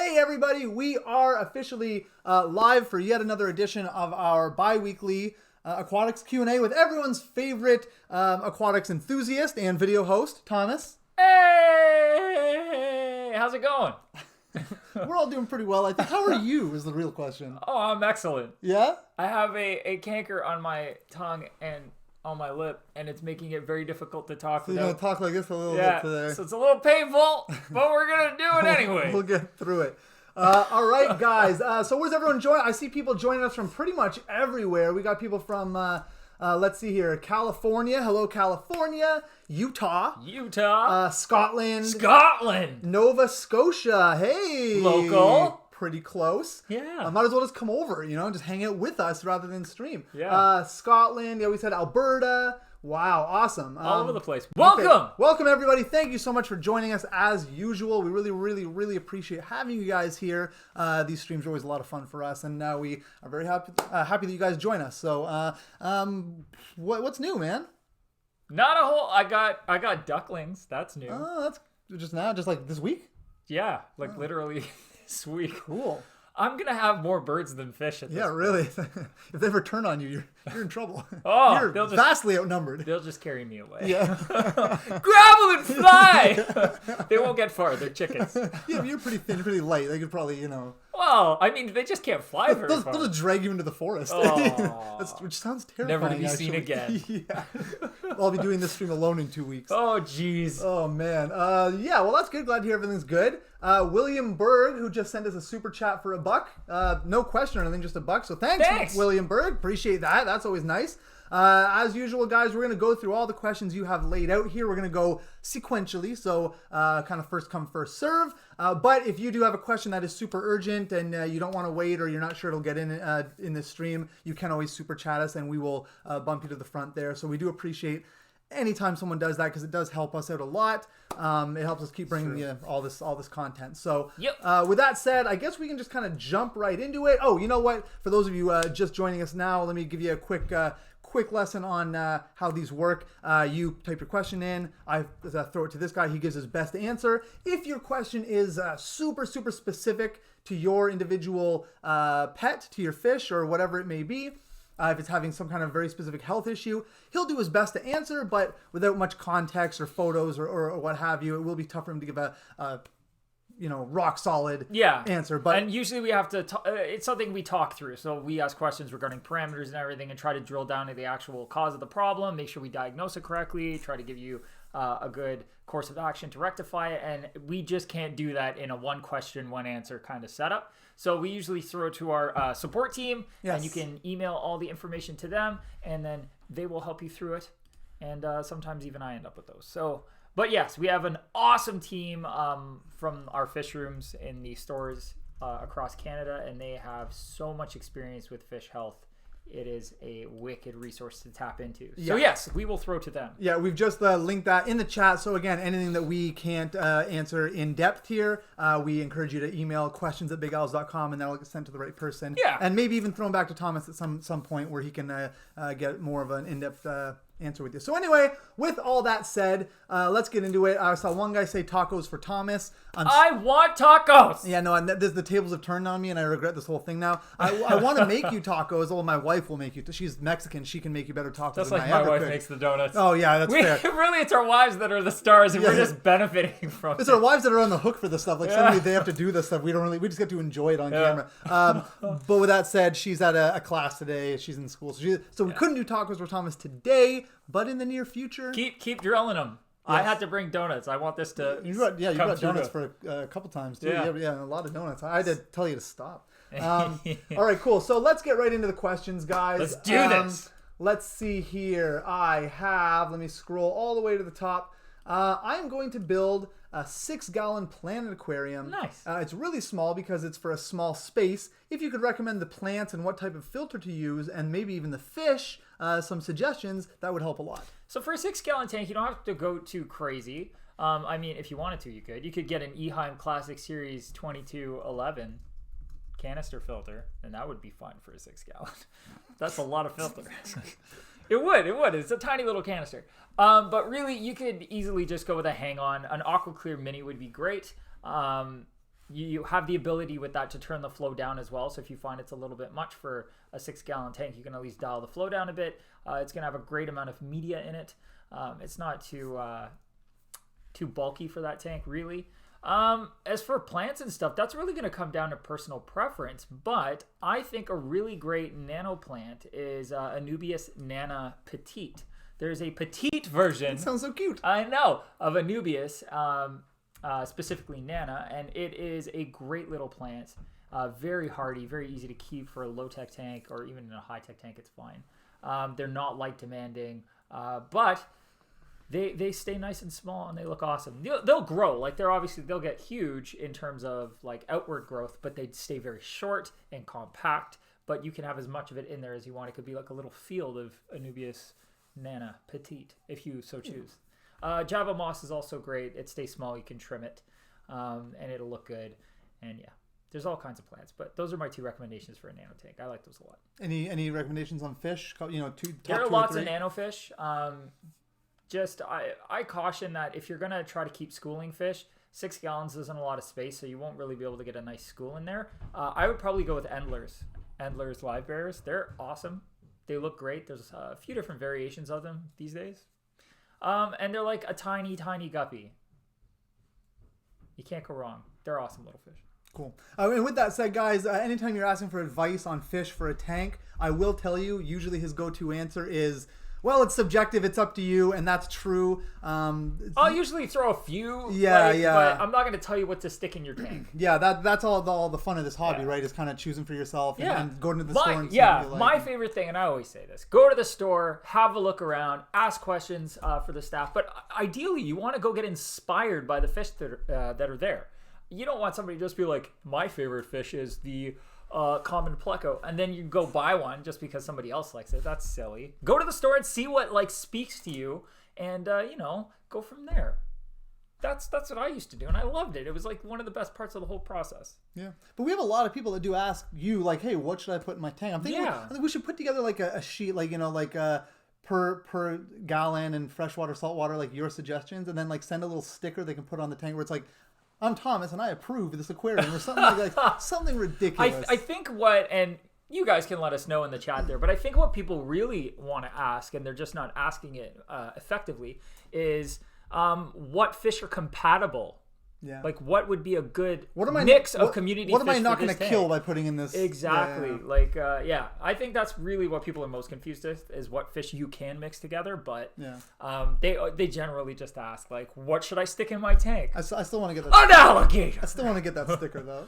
Hey everybody, we are officially live for yet another edition of our bi-weekly Aquatics Q&A with everyone's favorite Aquatics Enthusiast and video host, Thomas. Hey, how's it going? We're all doing pretty well, I think. How are you is the real question. Oh, I'm excellent. Yeah? I have a canker on my tongue and on my lip, and it's making it very difficult to talk. So you're going to talk like this a little bit today. So it's a little painful, but we're going to do it anyway. We'll get through it. All right, guys. So where's everyone joining? I see people joining us from pretty much everywhere. We got people from, let's see here, California. Hello, California. Utah. Scotland. Nova Scotia. Hey. Local. Pretty close. Yeah. Might as well just come over, just hang out with us rather than stream. Yeah. Scotland. Yeah, we said Alberta. Wow, awesome. All over the place. Welcome. Okay. Welcome, everybody. Thank you so much for joining us as usual. We really, really, really appreciate having you guys here. These streams are always a lot of fun for us, and we are very happy that you guys join us. So, what's new, man? Not a whole. I got ducklings. That's new. Oh, that's just now, just like this week? Yeah, literally this week. Cool. I'm gonna have more birds than fish at this point. Really. If they ever turn on you, you're in trouble. Oh, you're vastly outnumbered. They'll just carry me away. Yeah. Grab them and fly. They won't get far. They're chickens. Yeah, but you're pretty thin, pretty light. They could probably, Well, I mean, they just can't fly very far. They'll just drag you into the forest. Oh. Which sounds terrifying. Never to be seen again. Yeah. I'll be doing this stream alone in 2 weeks. Oh, jeez. Oh, man. Yeah, well, that's good. Glad to hear everything's good. William Berg, who just sent us a super chat for $1. No question or anything, just $1. So thanks, William Berg. Appreciate that. That's always nice. As usual, guys, we're going to go through all the questions you have laid out here. We're going to go sequentially, so kind of first come, first serve. But if you do have a question that is super urgent and you don't want to wait or you're not sure it'll get in this stream, you can always super chat us and we will bump you to the front there. So we do appreciate anytime someone does that because it does help us out a lot. It helps us keep bringing you all this content. So with that said, I guess we can just kind of jump right into it. Oh, you know what? For those of you just joining us now, let me give you a quick lesson on how these work. You type your question in. I throw it to this guy. He gives his best answer. If your question is super specific to your individual pet, to your fish, or whatever it may be, if it's having some kind of very specific health issue, he'll do his best to answer, but without much context or photos or what have you, it will be tough for him to give a rock solid answer. But and usually we have to it's something we talk through. So we ask questions regarding parameters and everything and try to drill down to the actual cause of the problem, make sure we diagnose it correctly, try to give you a good course of action to rectify it. And we just can't do that in a one question, one answer kind of setup. So we usually throw it to our support team, and you can email all the information to them, and then they will help you through it. And sometimes even I end up with those. So, but yes, we have an awesome team from our fish rooms in the stores across Canada, and they have so much experience with fish health. It is a wicked resource to tap into. So yes, we will throw to them. Yeah, we've just linked that in the chat. So again, anything that we can't answer in depth here, we encourage you to email questions@bigowls.com, and that'll get sent to the right person. Yeah. And maybe even throw them back to Thomas at some point where he can get more of an in-depth answer with you. So anyway, with all that said, let's get into it. I saw one guy say tacos for Thomas. I want tacos! Yeah, no, and the tables have turned on me, and I regret this whole thing now. I want to make you tacos. Well, my wife will make you. She's Mexican. She can make you better tacos Just than like I ever my wife could. makes the donuts. Oh, yeah, that's fair. Really, it's our wives that are the stars, and we're just benefiting from It's it. our wives that are on the hook for this stuff. Like, suddenly they have to do this stuff. We just get to enjoy it on camera. But with that said, she's at a class today. She's in school. So we couldn't do tacos for Thomas today, but in the near future. Keep drilling them. Yes. I had to bring donuts. I want this to you brought donuts for a couple times too. Yeah, a lot of donuts. I had to tell you to stop. All right, cool. So let's get right into the questions, guys. Let's do this. Let's see here. Let me scroll all the way to the top. I'm going to build a 6-gallon Planet aquarium. Nice. It's really small because it's for a small space. If you could recommend the plants and what type of filter to use, and maybe even the fish, some suggestions, that would help a lot. So for a 6-gallon tank, you don't have to go too crazy. I mean, if you wanted to, you could. You could get an Eheim Classic Series 2211 canister filter, and that would be fun for a 6-gallon. That's a lot of filter. It would. It's a tiny little canister. But really, you could easily just go with a hang-on. An Aqua Clear Mini would be great. you have the ability with that to turn the flow down as well. So if you find it's a little bit much for a 6-gallon tank, you can at least dial the flow down a bit. It's going to have a great amount of media in it. It's not too bulky for that tank, really. As for plants and stuff, that's really going to come down to personal preference. But I think a really great nano plant is Anubias Nana Petite. There's a petite version. That sounds so cute. I know, of Anubias, specifically Nana, and it is a great little plant. Very hardy, very easy to keep for a low-tech tank, or even in a high-tech tank, it's fine. They're not light demanding, but they stay nice and small and they look awesome. They'll grow, like they'll get huge in terms of like outward growth, but they stay very short and compact. But you can have as much of it in there as you want. It could be like a little field of Anubias Nana Petite, if you so choose. Java moss is also great. It stays small. You can trim it, and it'll look good. And yeah, there's all kinds of plants. But those are my 2 recommendations for a nano tank. I like those a lot. Any recommendations on fish? There are lots of nano fish. Just I caution that if you're gonna try to keep schooling fish, 6 gallons isn't a lot of space, so you won't really be able to get a nice school in there. I would probably go with Endler's live bearers. They're awesome. They look great. There's a few different variations of them these days. And they're like a tiny, tiny guppy. You can't go wrong. They're awesome little fish. Cool. And with that said, guys, anytime you're asking for advice on fish for a tank, I will tell you, usually his go-to answer is, well, it's subjective. It's up to you, and that's true. I'll usually throw a few. Yeah. But I'm not going to tell you what to stick in your tank. Yeah, that's all the fun of this hobby, right? Is kind of choosing for yourself and going to the store and seeing what you like. My favorite thing, and I always say this, go to the store, have a look around, ask questions for the staff. But ideally, you want to go get inspired by the fish that are there. You don't want somebody to just be like, my favorite fish is the common pleco, and then you go buy one just because somebody else likes it. That's silly. Go to the store and see what like speaks to you, and go from there. That's what I used to do, and I loved it. It was like one of the best parts of the whole process. Yeah, but we have a lot of people that do ask you like, hey, what should I put in my tank? I think we should put together like a sheet, like per gallon and freshwater, saltwater, like your suggestions, and then like send a little sticker they can put on the tank where it's like, I'm Thomas and I approve this aquarium, or something like something ridiculous. I think and you guys can let us know in the chat there, but I think what people really want to ask, and they're just not asking it effectively, is what fish are compatible. Yeah. Like, what would be a good mix of community fish? What am I not going to kill by putting in this? Exactly. I think that's really what people are most confused with, is what fish you can mix together. But they generally just ask, like, what should I stick in my tank? I still want to get that. An alligator! I still want to get that sticker, though.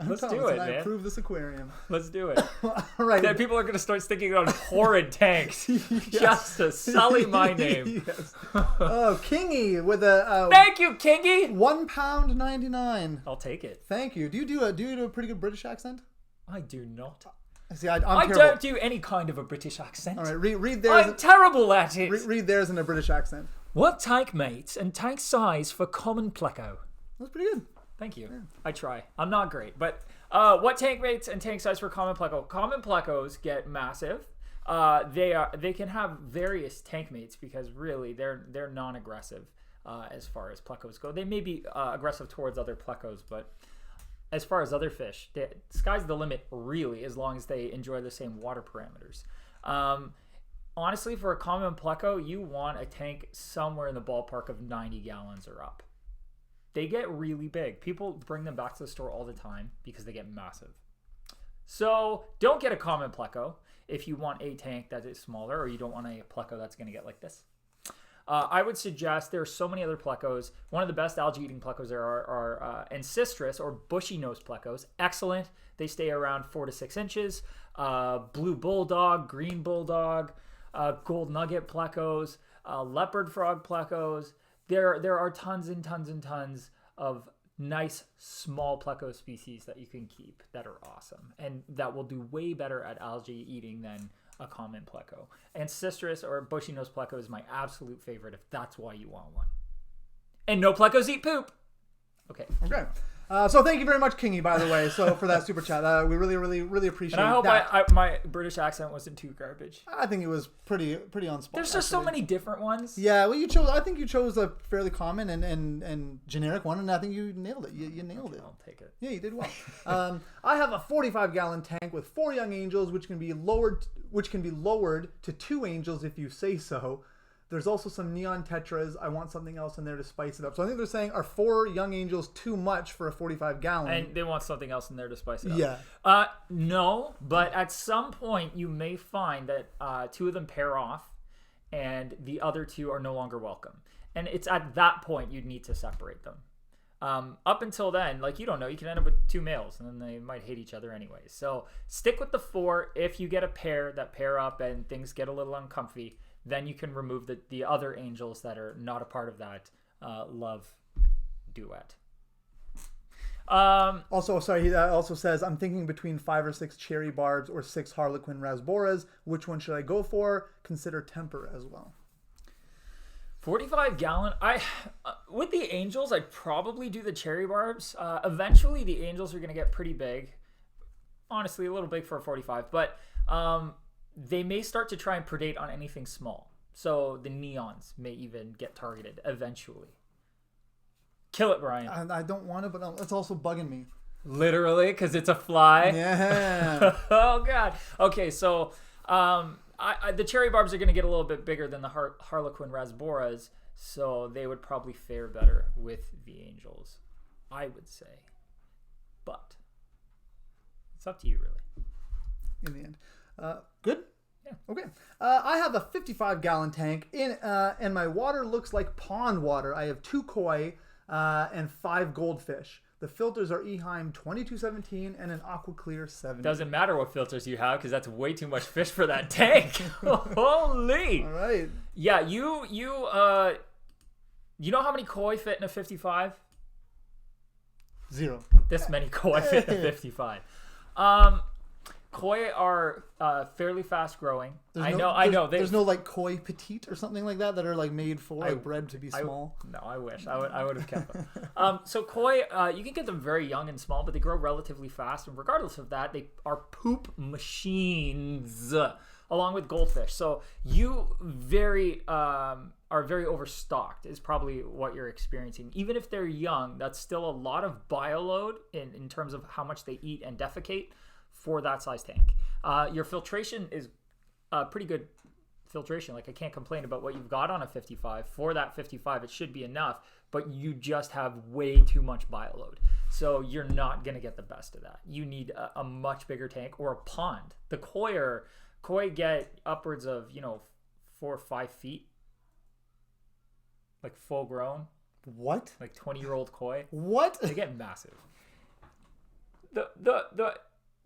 Let's do it, man. I approve this aquarium. Let's do it. All right. Then people are going to start sticking on horrid tanks just to sully my name. Yes. Oh, Kingy with a... Thank you, Kingy! £1.99. I'll take it. Thank you. Do you do a pretty good British accent? I do not. See, I don't do any kind of a British accent. All right, read theirs. I'm terrible at it. Read theirs in a British accent. What tank mates and tank size for common pleco? That's pretty good. Thank you. Yeah. I try. I'm not great, but what tank mates and tank size for common pleco? Common plecos get massive. They can have various tank mates because really they're non-aggressive. As far as plecos go, they may be aggressive towards other plecos, but as far as other fish, the sky's the limit, really, as long as they enjoy the same water parameters. Honestly, for a common pleco, you want a tank somewhere in the ballpark of 90 gallons or up. They get really big. People bring them back to the store all the time because they get massive. So don't get a common pleco if you want a tank that is smaller, or you don't want a pleco that's going to get like this. I would suggest there are so many other plecos. One of the best algae-eating plecos there are ancestris, or bushy-nosed plecos. Excellent. They stay around 4 to 6 inches. Blue bulldog, green bulldog, gold nugget plecos, leopard frog plecos. There are tons and tons and tons of nice small pleco species that you can keep that are awesome and that will do way better at algae eating than a common pleco. Ancestris, or bushy-nosed pleco, is my absolute favorite if that's why you want one. And no plecos eat poop. Okay. So thank you very much, Kingy, by the way, for that super chat. We really appreciate And I hope that. my British accent wasn't too garbage. I think it was pretty on spot. There's just so many different ones. Yeah, well, I think you chose a fairly common and generic one, and I think you nailed it. You nailed it. I'll take it. Yeah, you did well. I have a 45-gallon tank with 4 young angels, which can be lowered to 2 angels if you say so. There's also some neon tetras. I want something else in there to spice it up. So I think they're saying, are 4 young angels too much for a 45-gallon? And they want something else in there to spice it up. Yeah. No, but at some point you may find that 2 of them pair off and the other 2 are no longer welcome. And it's at that point you'd need to separate them. Up until then, like, you don't know, you can end up with 2 males and then they might hate each other anyways. So stick with the 4. If you get a pair that pair up and things get a little uncomfy, then you can remove the other angels that are not a part of that love duet. Also, sorry, he also says, I'm thinking between 5 or 6 cherry barbs or 6 harlequin rasboras. Which one should I go for? Consider temper as well. 45-gallon. With the angels, I'd probably do the cherry barbs. Eventually, the angels are going to get pretty big. Honestly, a little big for a 45, but they may start to try and predate on anything small. So the neons may even get targeted eventually. Kill it, Brian. I don't want to, but it's also bugging me. Literally, because it's a fly. Yeah. Oh, God. Okay, so the cherry barbs are going to get a little bit bigger than the harlequin rasboras, so they would probably fare better with the angels, I would say. But it's up to you, really. In the end. Good? Yeah. Okay. I have a 55-gallon tank, and my water looks like pond water. I have 2 koi and 5 goldfish. The filters are Eheim 2217 and an AquaClear 70. Doesn't matter what filters you have because that's way too much fish for that tank. Holy! All right. Yeah, you know how many koi fit in a 55? 0. This many koi fit in a 55. Koi are fairly fast growing. I know. There's no like koi petite or something like that are like made for bred to be small. No, I wish I would have kept them. So koi, you can get them very young and small, but they grow relatively fast. And regardless of that, they are poop machines, along with goldfish. So you are very overstocked is probably what you're experiencing. Even if they're young, that's still a lot of bioload in terms of how much they eat and defecate for that size tank. Your filtration is pretty good filtration. Like, I can't complain about what you've got on a 55. For that 55, it should be enough, but you just have way too much bioload. So you're not going to get the best of that. You need a much bigger tank or a pond. The koi get upwards of, 4 or 5 feet. Like full grown. What? Like 20-year-old koi. What? They get massive.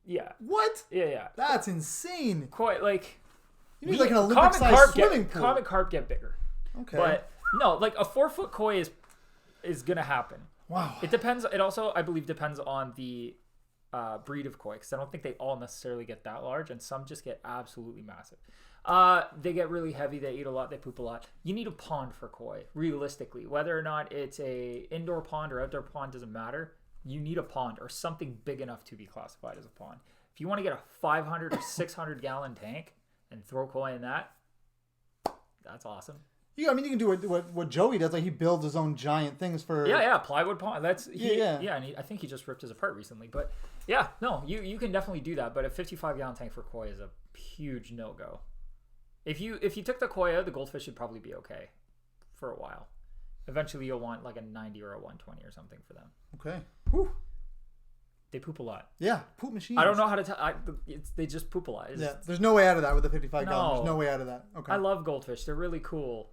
Yeah. What? Yeah. That's insane. Quite like you need like an Olympic-sized swimming pool. Common carp get bigger. Okay. But no, like a 4-foot koi is gonna happen. Wow. It depends. It also, I believe, depends on the breed of koi, because I don't think they all necessarily get that large, and some just get absolutely massive. They get really heavy. They eat a lot. They poop a lot. You need a pond for koi, realistically. Whether or not it's a indoor pond or outdoor pond doesn't matter. You need a pond or something big enough to be classified as a pond. If you want to get a 500 or 600 gallon tank and throw koi in that, that's awesome. Yeah, I mean, you can do what Joey does. Like, he builds his own giant things for. Yeah, plywood pond. And I think he just ripped his apart recently. But yeah, no, you can definitely do that. But a 55 gallon tank for koi is a huge no go. If you took the koi out, the goldfish should probably be okay for a while. Eventually, you'll want like a 90 or a 120 or something for them. Okay. Whew. They poop a lot. Yeah, poop machines. I don't know how to tell. They just poop a lot. There's no way out of that with the 55 gallon. There's no way out of that. Okay. I love goldfish. They're really cool.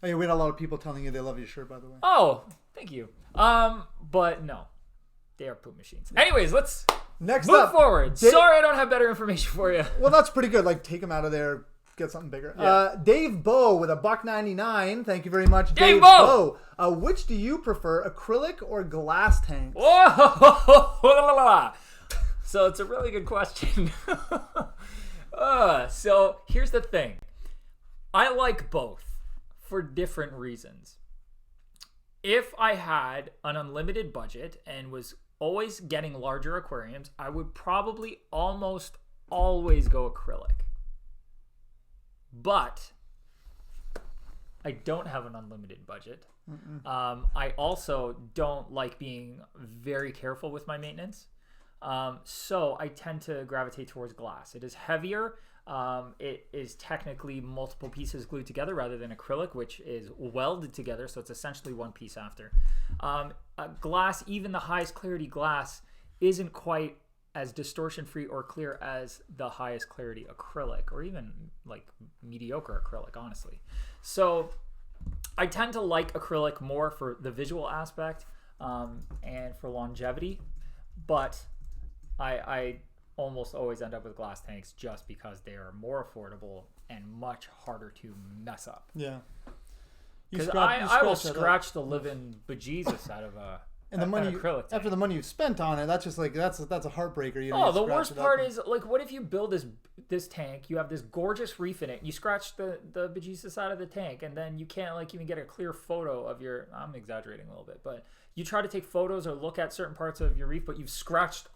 Oh, yeah, we had a lot of people telling you they love your shirt, by the way. Oh, thank you. But no, they are poop machines. Anyways, let's move forward. Sorry, I don't have better information for you. Well, that's pretty good. Like, take them out of there. Get something bigger. Yeah. Dave Bow with a $1.99. Thank you very much, Dave Bow. Which do you prefer, acrylic or glass tanks? Whoa! So it's a really good question. So here's the thing. I like both for different reasons. if I had an unlimited budget and was always getting larger aquariums, I would probably almost always go acrylic. But I don't have an unlimited budget. I also don't like being very careful with my maintenance. So I tend to gravitate towards glass. It is heavier. It is technically multiple pieces glued together rather than acrylic, which is welded together. So it's essentially one piece after. Glass, even the highest clarity glass, isn't quite as distortion free or clear as the highest clarity acrylic, or even like mediocre acrylic, honestly. So I tend to like acrylic more for the visual aspect and for longevity, but I almost always end up with glass tanks just because they are more affordable and much harder to mess up. Yeah. Because I will scratch the living bejesus out of and the money acrylic tank. After the money you've spent on it, that's just like that's a heartbreaker. The worst part is, like, what if you build this tank, you have this gorgeous reef in it, and you scratch the bejesus out of the tank, and then you can't like even get a clear photo of your. I'm exaggerating a little bit, but you try to take photos or look at certain parts of your reef, but you've scratched.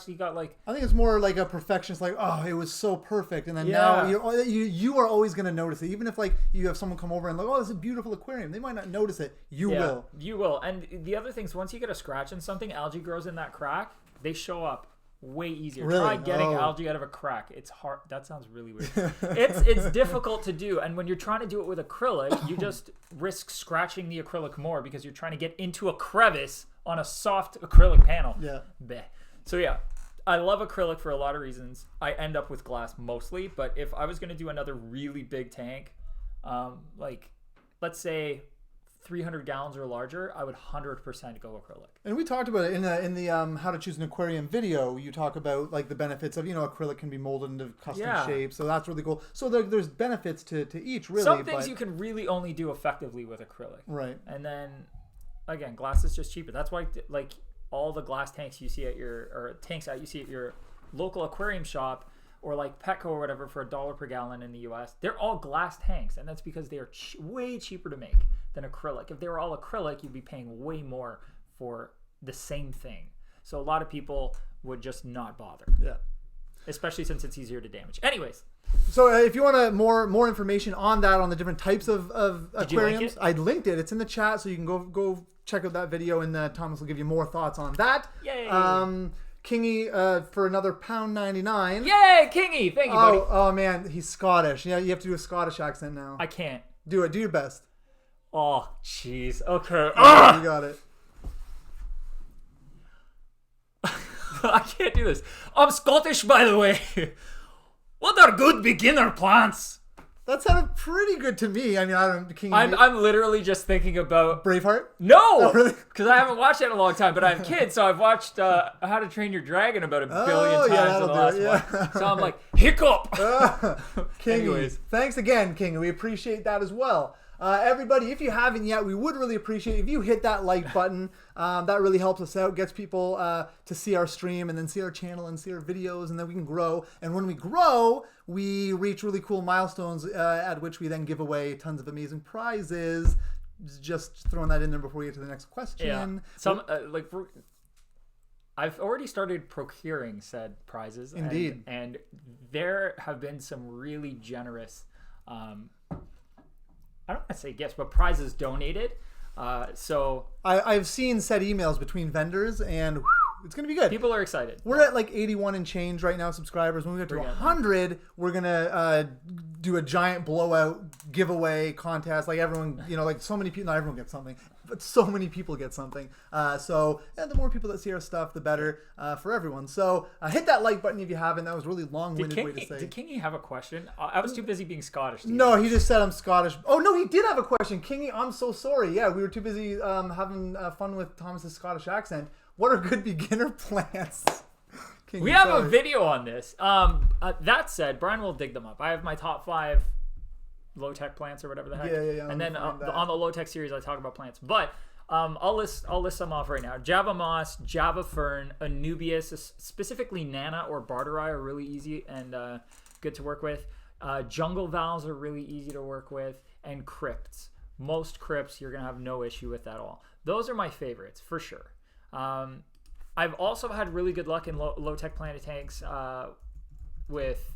You got like. I think it's more like a perfectionist, like, oh, it was so perfect, and then now you are always going to notice it, even if like you have someone come over and like, oh, this is a beautiful aquarium. They might not notice it. You will. And the other thing is, once you get a scratch in something, algae grows in that crack. They show up way easier. Really? Try getting algae out of a crack. It's hard. That sounds really weird. It's difficult to do, and when you're trying to do it with acrylic, you just risk scratching the acrylic more because you're trying to get into a crevice on a soft acrylic panel. Yeah. Bleh. So yeah, I love acrylic for a lot of reasons. I end up with glass mostly, but if I was going to do another really big tank, like let's say 300 gallons or larger, I would 100% go acrylic. And we talked about it in the how to choose an aquarium video. You talk about like the benefits of, acrylic can be molded into custom shapes, so that's really cool. So there's benefits to each, really. Some things you can really only do effectively with acrylic. Right. And then again, glass is just cheaper. That's why like all the glass tanks you see at tanks that you see at your local aquarium shop or like Petco or whatever for $1 per gallon in the US, they're all glass tanks, and that's because they are way cheaper to make than acrylic. If they were all acrylic, you'd be paying way more for the same thing. So a lot of people would just not bother. Yeah. Especially since it's easier to damage. Anyways. So if you want more information on that, on the different types of aquariums, I linked it. It's in the chat, so you can go check out that video, and Thomas will give you more thoughts on that. Yay! Kingy for another £1.99. Yay, Kingy! Thank you, buddy. Oh man, he's Scottish. Yeah, you have to do a Scottish accent now. I can't. Do it. Do your best. Oh, jeez. Okay. You got it. I can't do this. I'm Scottish, by the way. What are good beginner plants? That sounded pretty good to me. I mean, I'm literally just thinking about Braveheart. No, because I haven't watched it in a long time. But I have kids, so I've watched How to Train Your Dragon about 1 billion times in the last one. So I'm like, hiccup. Kingy. Anyways, thanks again, Kingy. We appreciate that as well. Everybody, if you haven't yet, we would really appreciate if you hit that like button. That really helps us out, gets people to see our stream and then see our channel and see our videos, and then we can grow. And when we grow, we reach really cool milestones at which we then give away tons of amazing prizes. Just throwing that in there before we get to the next question. Yeah. I've already started procuring said prizes. Indeed. And there have been some really generous I don't want to say gifts, but prizes donated. So I've seen said emails between vendors, and it's going to be good. People are excited. We're at like 81 and change right now, subscribers. When we get to 100, we're going to do a giant blowout giveaway contest. Like everyone, like so many people, not everyone gets something, but so many people get something. So the more people that see our stuff, the better for everyone. So hit that like button if you haven't. That was a really long-winded way to say. Did Kingy have a question? I was too busy being Scottish. No, he just said I'm Scottish. Oh, no, he did have a question. Kingy, I'm so sorry. Yeah, we were too busy having fun with Thomas's Scottish accent. What are good beginner plants? We have a video on this. That said, Brian will dig them up. I have my top 5 low-tech plants or whatever the heck. Yeah. And then on the low-tech series, I talk about plants. But I'll list some off right now. Java moss, Java fern, Anubias, specifically Nana or Barterai are really easy and good to work with. Jungle valves are really easy to work with, and crypts. most crypts, you're going to have no issue with that at all. Those are my favorites for sure. I've also had really good luck in low-tech planted tanks with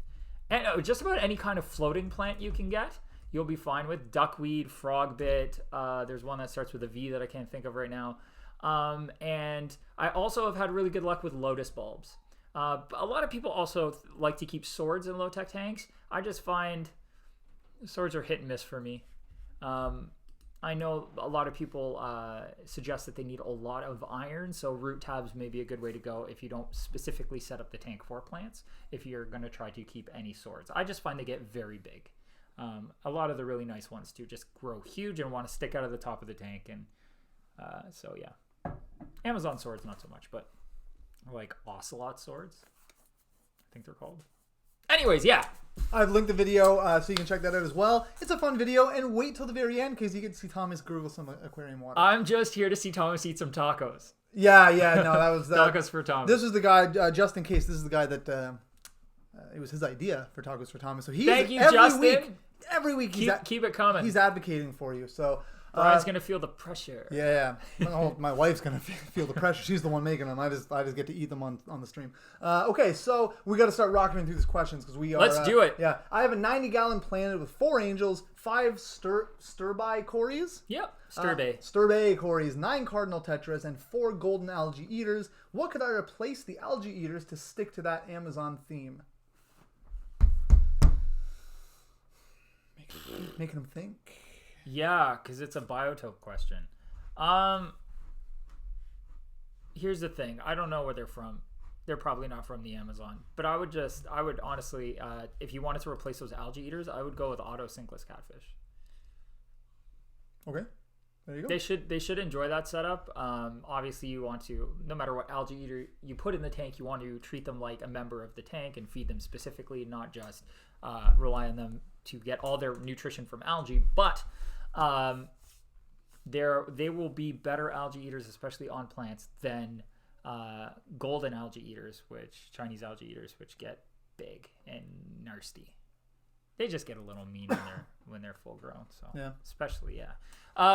just about any kind of floating plant you can get. You'll be fine with duckweed, frogbit. There's one that starts with a V that I can't think of right now. And I also have had really good luck with lotus bulbs. A lot of people also like to keep swords in low-tech tanks. I just find swords are hit and miss for me. I know a lot of people suggest that they need a lot of iron, so root tabs may be a good way to go if you don't specifically set up the tank for plants, if you're going to try to keep any swords. I just find they get very big. A lot of the really nice ones do just grow huge and want to stick out of the top of the tank. And so, yeah. Amazon swords, not so much, but like ocelot swords, I think they're called. Anyways, yeah. I've linked the video so you can check that out as well. It's a fun video, and wait till the very end because you get to see Thomas gurgle some aquarium water. I'm just here to see Thomas eat some tacos. Yeah, no, that was tacos for Thomas. This is the guy, just in case. This is the guy that it was his idea for tacos for Thomas. So he's thank you, Justin. Every week, keep it coming. He's advocating for you. So Brian's gonna feel the pressure. Yeah. My wife's gonna feel the pressure. She's the one making them. I just get to eat them on the stream. Okay, so we got to start rocking through these questions because we are. Let's do it. Yeah, I have a 90-gallon planted with 4 angels, 5 sturbai cories. Yep, sturbai. Sturbai cories, 9 cardinal tetras, and 4 golden algae eaters. What could I replace the algae eaters to stick to that Amazon theme? Making them think. Yeah, because it's a Biotope question. Here's the thing. I don't know where they're from. They're probably not from the Amazon. But I would honestly, if you wanted to replace those algae eaters, I would go with auto sinkless catfish. Okay. There you go. They should enjoy that setup. Obviously, you want to, no matter what algae eater you put in the tank, you want to treat them like a member of the tank and feed them specifically, not just rely on them to get all their nutrition from algae. But they will be better algae eaters, especially on plants, than golden algae eaters, Chinese algae eaters, which get big and nasty. They just get a little mean when they're full grown. So yeah, especially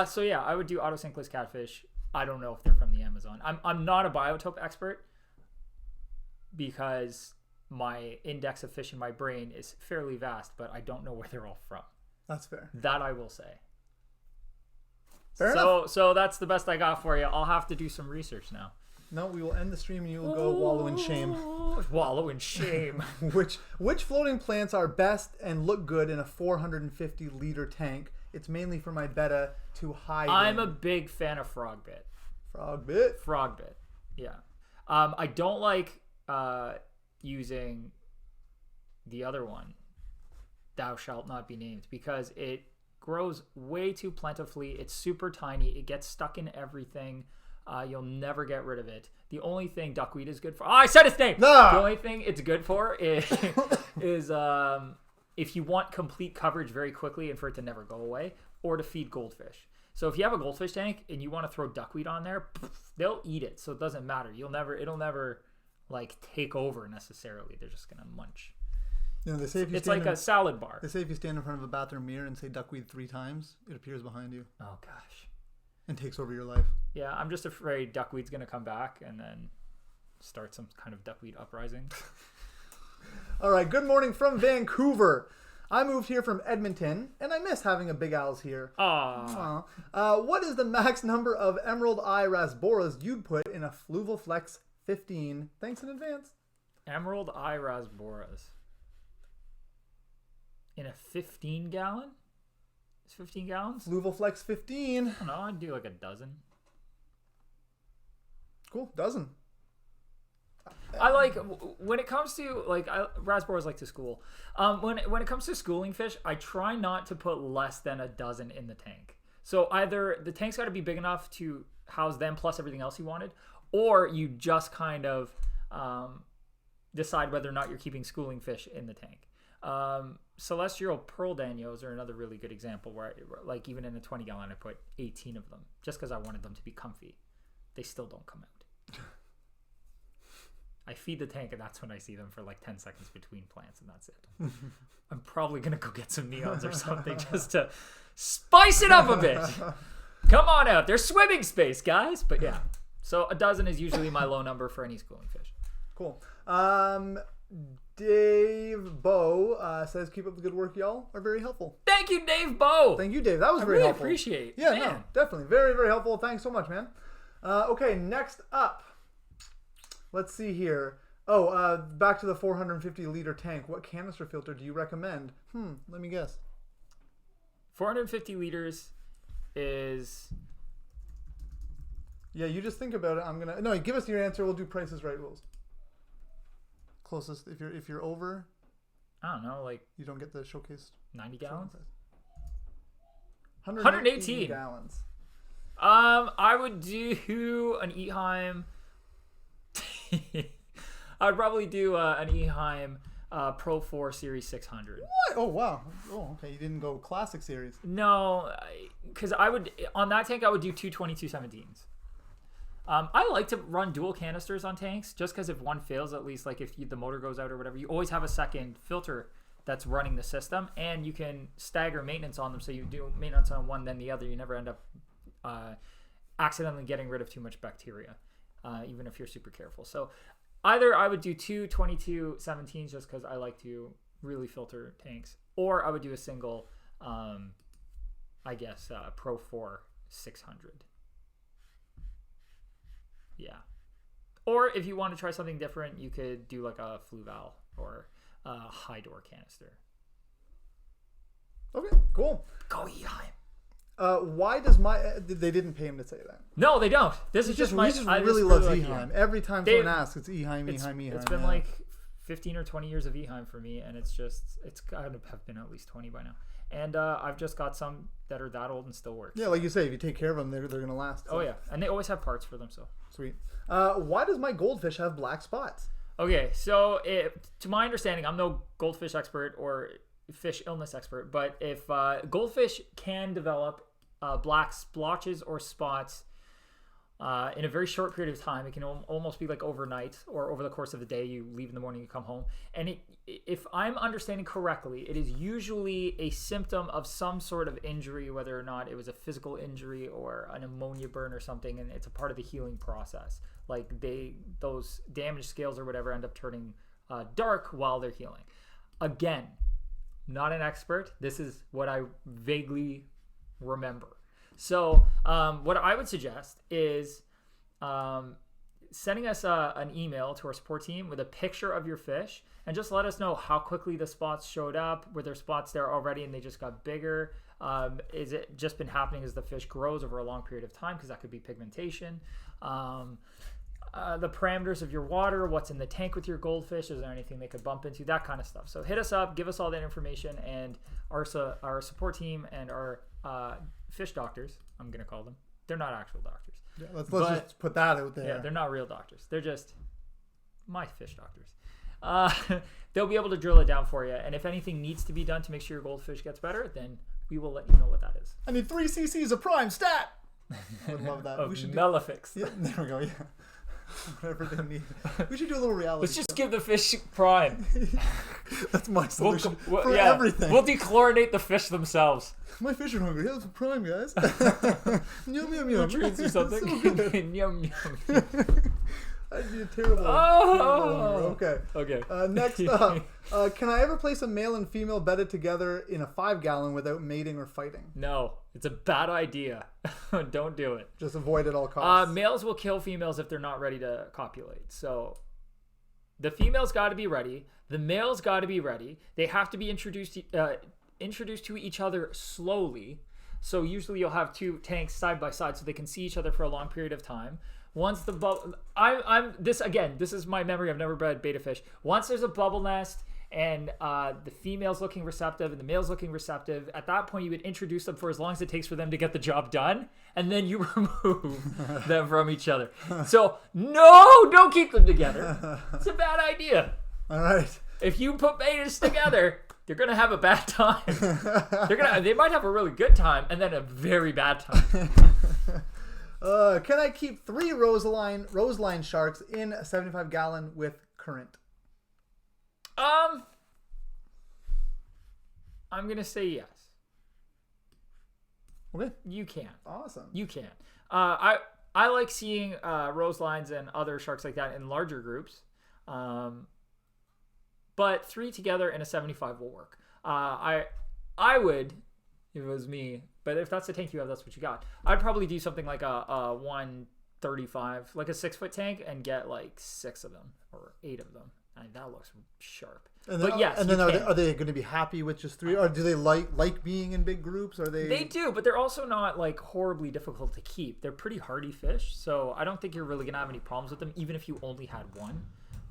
so yeah, I would do auto sinkless catfish. I don't know if they're from the Amazon. I'm not a Biotope expert because my index of fish in my brain is fairly vast, but I don't know where they're all from. That's fair. That I will say. Fair enough. So that's the best I got for you. I'll have to do some research now. No, we will end the stream and you will go wallow in shame. Wallow in shame. Which floating plants are best and look good in a 450-liter tank? It's mainly for my Betta to hide. I'm a big fan of frogbit. Frogbit. Yeah. I don't like using the other one, thou shalt not be named, because it grows way too plentifully. It's super tiny. It gets stuck in everything. You'll never get rid of it. The only thing duckweed is good for... Oh, I said its name! No! The only thing it's good for is if you want complete coverage very quickly and for it to never go away, or to feed goldfish. So if you have a goldfish tank and you want to throw duckweed on there, they'll eat it. So it doesn't matter. It'll never like take over necessarily. They're just gonna munch. You know, they say if you it's like a salad bar. They say if you stand in front of a bathroom mirror and say duckweed 3 times, it appears behind you. Oh gosh. And takes over your life. Yeah, I'm just afraid duckweed's gonna come back and then start some kind of duckweed uprising. All right, good morning from Vancouver. I moved here from Edmonton, and I miss having a big owls here. Aww. What is the max number of emerald eye rasboras you'd put in a Fluval Flex 15? Thanks in advance. Emerald eye rasboras. In a 15 gallon? It's 15 gallons? Fluval Flex 15. I don't know, I'd do like a dozen. Cool, dozen. I like, when it comes to, like, rasboras like to school. When it comes to schooling fish, I try not to put less than a dozen in the tank. So either the tank's got to be big enough to house them plus everything else you wanted, or you just kind of decide whether or not you're keeping schooling fish in the tank. Celestial pearl danios are another really good example where, like, even in a 20 gallon, I put 18 of them just because I wanted them to be comfy. They still don't come out. I feed the tank, and that's when I see them for like 10 seconds between plants, and that's it. I'm probably going to go get some neons or something just to spice it up a bit. Come on out. There's swimming space, guys. But yeah, so a dozen is usually my low number for any schooling fish. Cool. Dave Bow says, keep up the good work, y'all. Are very helpful. Thank you, Dave Bow. Thank you, Dave. That was I very really helpful. Appreciate. Yeah, Man. no, definitely. Very, very helpful. Thanks so much, man. Okay, next up. Let's see here. Oh, back to the 450 liter tank. What canister filter do you recommend? Let me guess. 450 liters is... Yeah, you just think about it. No, give us your answer. We'll do prices right rules. Closest. If you're over, I don't know, like you don't get the showcased 90 gallons. 118 gallons. I would do an Eheim. I would probably do an Eheim Pro 4 Series 600. What? Oh wow. Oh okay. You didn't go Classic Series. No, because I would on that tank I would do two 2217s. I like to run dual canisters on tanks just because if one fails, at least like if the motor goes out or whatever, you always have a second filter that's running the system, and you can stagger maintenance on them. So you do maintenance on one, then the other. You never end up accidentally getting rid of too much bacteria, even if you're super careful. So either I would do two 2217s just because I like to really filter tanks, or I would do a single, I guess, Pro 4 600. Yeah. Or if you want to try something different, you could do like a Fluval or a high door canister. Okay, cool. Go Eheim. Why does they didn't pay him to say that? No, they don't. This is just my... He just really loves Eheim. Every time someone asks, it's Eheim. It's been like 15 or 20 years of Eheim for me, and it's got to have been at least 20 by now. And I've just got some that are that old and still work. Yeah, like you say, if you take care of them, they're going to last. So. Oh, yeah. And they always have parts for them, so. Sweet. Why does my goldfish have black spots? Okay, so to my understanding, I'm no goldfish expert or fish illness expert, but if goldfish can develop black splotches or spots in a very short period of time, it can almost be like overnight or over the course of the day. You leave in the morning, you come home, and if I'm understanding correctly, it is usually a symptom of some sort of injury, whether or not it was a physical injury or an ammonia burn or something, and it's a part of the healing process. Like those damaged scales or whatever end up turning dark while they're healing. Again, not an expert. This is what I vaguely remember. So what I would suggest is sending us an email to our support team with a picture of your fish, and just let us know how quickly the spots showed up. Were there spots there already and they just got bigger? Is it just been happening as the fish grows over a long period of time? Because that could be pigmentation. The parameters of your water, what's in the tank with your goldfish, is there anything they could bump into, that kind of stuff. So hit us up, give us all that information, and our support team and our fish doctors, I'm going to call them. They're not actual doctors. Yeah, let's just put that out there. Yeah, they're not real doctors. They're just my fish doctors. They'll be able to drill it down for you. And if anything needs to be done to make sure your goldfish gets better, then we will let you know what that is. I need 3 cc's of prime stat. I would love that. We should Melifix. Yeah, there we go. Yeah. Whatever they need. We should do a little reality. Let's just give the fish prime. That's my solution for everything. We'll dechlorinate the fish themselves. My fish are hungry. Have some prime, guys. Yum, yum, yum. Treats or something. Yum, yum. That'd be a terrible. Okay. Next up, can I ever place a male and female Betta together in a 5-gallon without mating or fighting? No, it's a bad idea. Don't do it. Just avoid at all costs. Males will kill females if they're not ready to copulate. So the female's got to be ready. The male's got to be ready. They have to be introduced to each other slowly. So usually you'll have 2 tanks side by side so they can see each other for a long period of time. Once the bubble, this is my memory. I've never bred betta fish. Once there's a bubble nest and the female's looking receptive and the male's looking receptive, at that point you would introduce them for as long as it takes for them to get the job done, and then you remove them from each other. So no, don't keep them together. It's a bad idea. All right. If you put bettas together, they're gonna have a bad time. They might have a really good time and then a very bad time. Can I keep 3 Roseline sharks in a 75-gallon with current? I'm gonna say yes. Okay. You can. Awesome. You can. I like seeing Roselines and other sharks like that in larger groups. But 3 together in a 75 will work. I would, if it was me, but if that's the tank you have, that's what you got. I'd probably do something like a 135, like a 6-foot tank, and get like 6 of them or 8 of them. I mean, that looks sharp. And then, but yes, and then are they going to be happy with just 3, or do they like being in big groups? Are they? They do, but they're also not like horribly difficult to keep. They're pretty hardy fish, so I don't think you're really going to have any problems with them, even if you only had 1.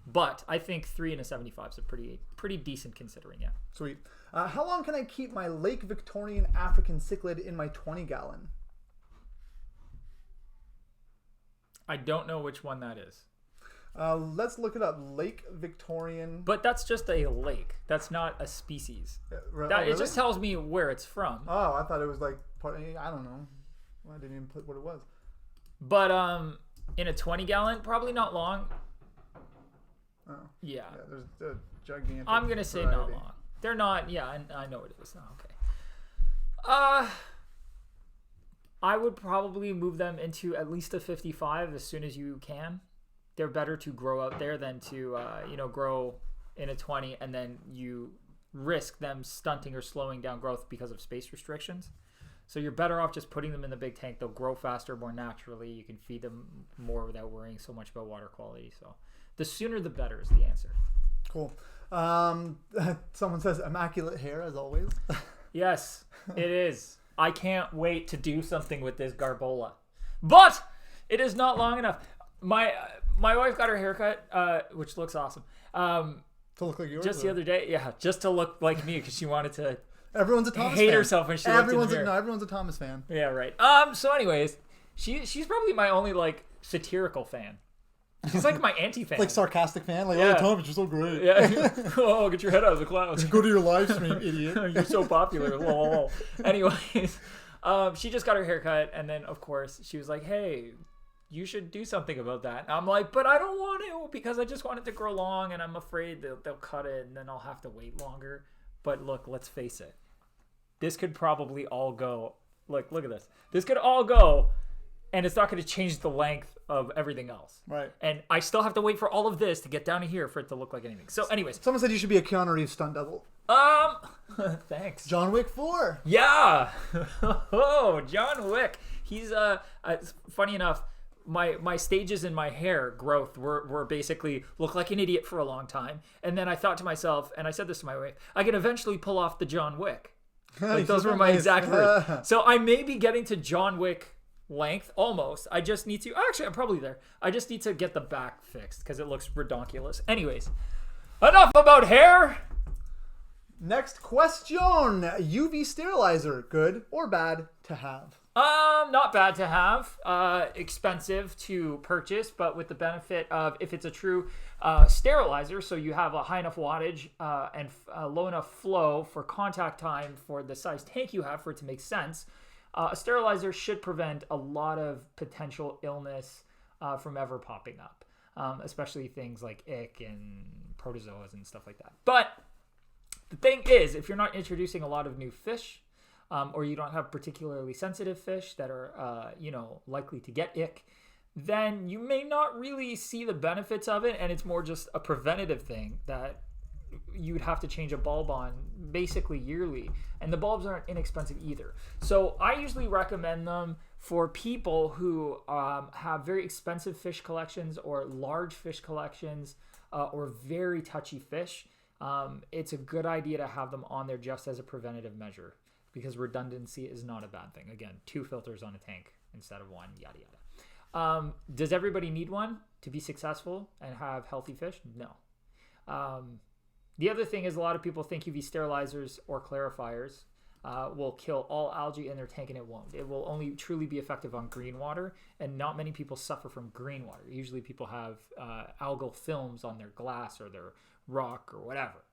But I think 3 in a 75 is a pretty decent considering, yeah. Sweet. How long can I keep my Lake Victorian African cichlid in my 20-gallon? I don't know which one that is. Let's look it up. Lake Victorian. But that's just a lake. That's not a species. Really? It just tells me where it's from. Oh, I thought it was like part. I don't know. I didn't even put what it was. But in a 20-gallon, probably not long. Oh. Yeah. There's a gigantic. I'm gonna say variety. not long. They're not. Yeah, I know it is. Okay. I would probably move them into at least a 55 as soon as you can. They're better to grow out there than to grow in a 20 and then you risk them stunting or slowing down growth because of space restrictions. So you're better off just putting them in the big tank. They'll grow faster, more naturally. You can feed them more without worrying so much about water quality. So the sooner the better is the answer. Cool. Someone says immaculate hair as always. Yes, it is. I can't wait to do something with this Garbola, but it is not long enough. My wife got her haircut, which looks awesome. To look like yours. Just the other day, yeah, just to look like me because she wanted to. Everyone's a Thomas hate fan. herself when she everyone's everyone's a Thomas fan. Yeah, right. So anyways, she's probably my only like satirical fan. She's like my anti-fan. Like sarcastic fan. Like, yeah. Oh, Thomas, you're so great. Yeah. Oh, get your head out of the clouds. Go to your live stream, idiot. You're so popular. Lol. Anyways, she just got her haircut, and then of course she was like, "Hey, you should do something about that." And I'm like, "But I don't want to because I just want it to grow long, and I'm afraid they'll cut it, and then I'll have to wait longer." But look, let's face it. This could probably all go. Look at this. This could all go, and it's not going to change the length of everything else. Right. And I still have to wait for all of this to get down to here for it to look like anything. So anyways. Someone said you should be a Keanu Reeves stunt double. Thanks. John Wick 4. Yeah. Oh, John Wick. He's funny enough, my stages in my hair growth were basically look like an idiot for a long time. And then I thought to myself, and I said this to my wife, I could eventually pull off the John Wick. Like those were my exact words. So I may be getting to John Wick length almost. I just need to actually I'm probably there. I just need to get the back fixed because it looks redonkulous. Anyways, enough about hair. Next question. UV sterilizer, good or bad to have? Not bad to have. Expensive to purchase, but with the benefit of if it's a true sterilizer, so you have a high enough wattage and low enough flow for contact time for the size tank you have for it to make sense. A sterilizer should prevent a lot of potential illness from ever popping up, especially things like ick and protozoas and stuff like that. But the thing is, if you're not introducing a lot of new fish, or you don't have particularly sensitive fish that are, likely to get ick, then you may not really see the benefits of it, and it's more just a preventative thing that you would have to change a bulb on basically yearly, and the bulbs aren't inexpensive either. So I usually recommend them for people who have very expensive fish collections or large fish collections or very touchy fish. It's a good idea to have them on there just as a preventative measure because redundancy is not a bad thing. Again, 2 filters on a tank instead of 1, yada yada. Does everybody need one to be successful and have healthy fish? No. The other thing is a lot of people think UV sterilizers or clarifiers will kill all algae in their tank, and it won't. It will only truly be effective on green water, and not many people suffer from green water. Usually people have algal films on their glass or their rock or whatever.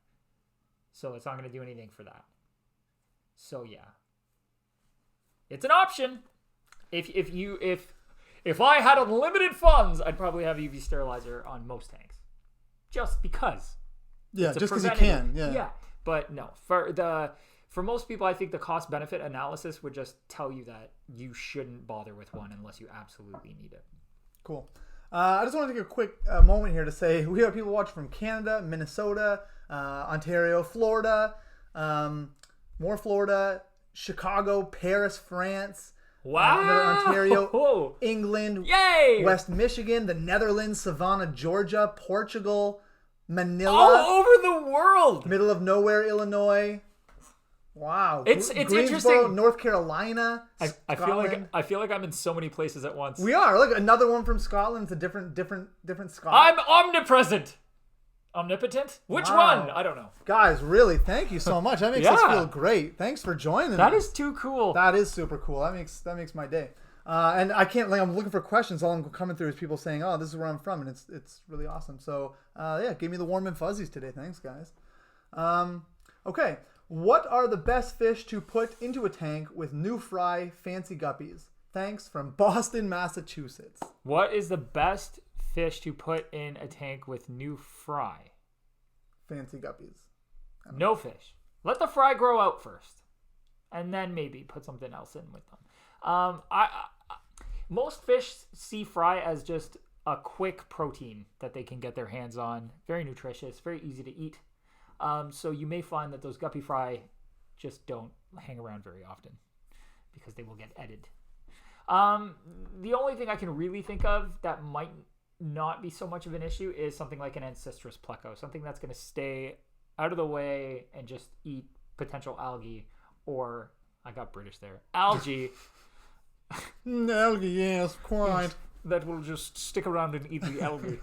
So it's not going to do anything for that. So yeah. It's an option. If If I had unlimited funds, I'd probably have UV sterilizer on most tanks. Just because. Yeah, just because you can. Yeah. But no, for most people, I think the cost benefit analysis would just tell you that you shouldn't bother with one unless you absolutely need it. Cool. I just want to take a quick moment here to say we have people watching from Canada, Minnesota, Ontario, Florida, more Florida, Chicago, Paris, France. Wow. Ontario, England, yay! West Michigan, the Netherlands, Savannah, Georgia, Portugal, Manila. All over the world. Middle of nowhere, Illinois. Wow. It's Greensboro, interesting. North Carolina. I feel like I'm in so many places at once. We are. Look, another one from Scotland. It's a different Scotland. I'm omnipresent. Omnipotent? Which one? I don't know. Guys, really, thank you so much. That makes us feel great. Thanks for joining. That is too cool. That is super cool. That makes my day. And I can't I'm looking for questions. All I'm coming through is people saying, "Oh, this is where I'm from," and it's really awesome. So give me the warm and fuzzies today. Thanks, guys. Okay, what are the best fish to put into a tank with new fry fancy guppies? Thanks from Boston, Massachusetts. What is the best fish to put in a tank with new fry? Fancy guppies. No fish. Let the fry grow out first, and then maybe put something else in with them. Most fish see fry as just a quick protein that they can get their hands on. Very nutritious, very easy to eat. So you may find that those guppy fry just don't hang around very often because they will get edited. The only thing I can really think of that might not be so much of an issue is something like an ancestral pleco, something that's going to stay out of the way and just eat potential algae, or I got British there, algae. Algae, yes, quite. That will just stick around and eat the algae.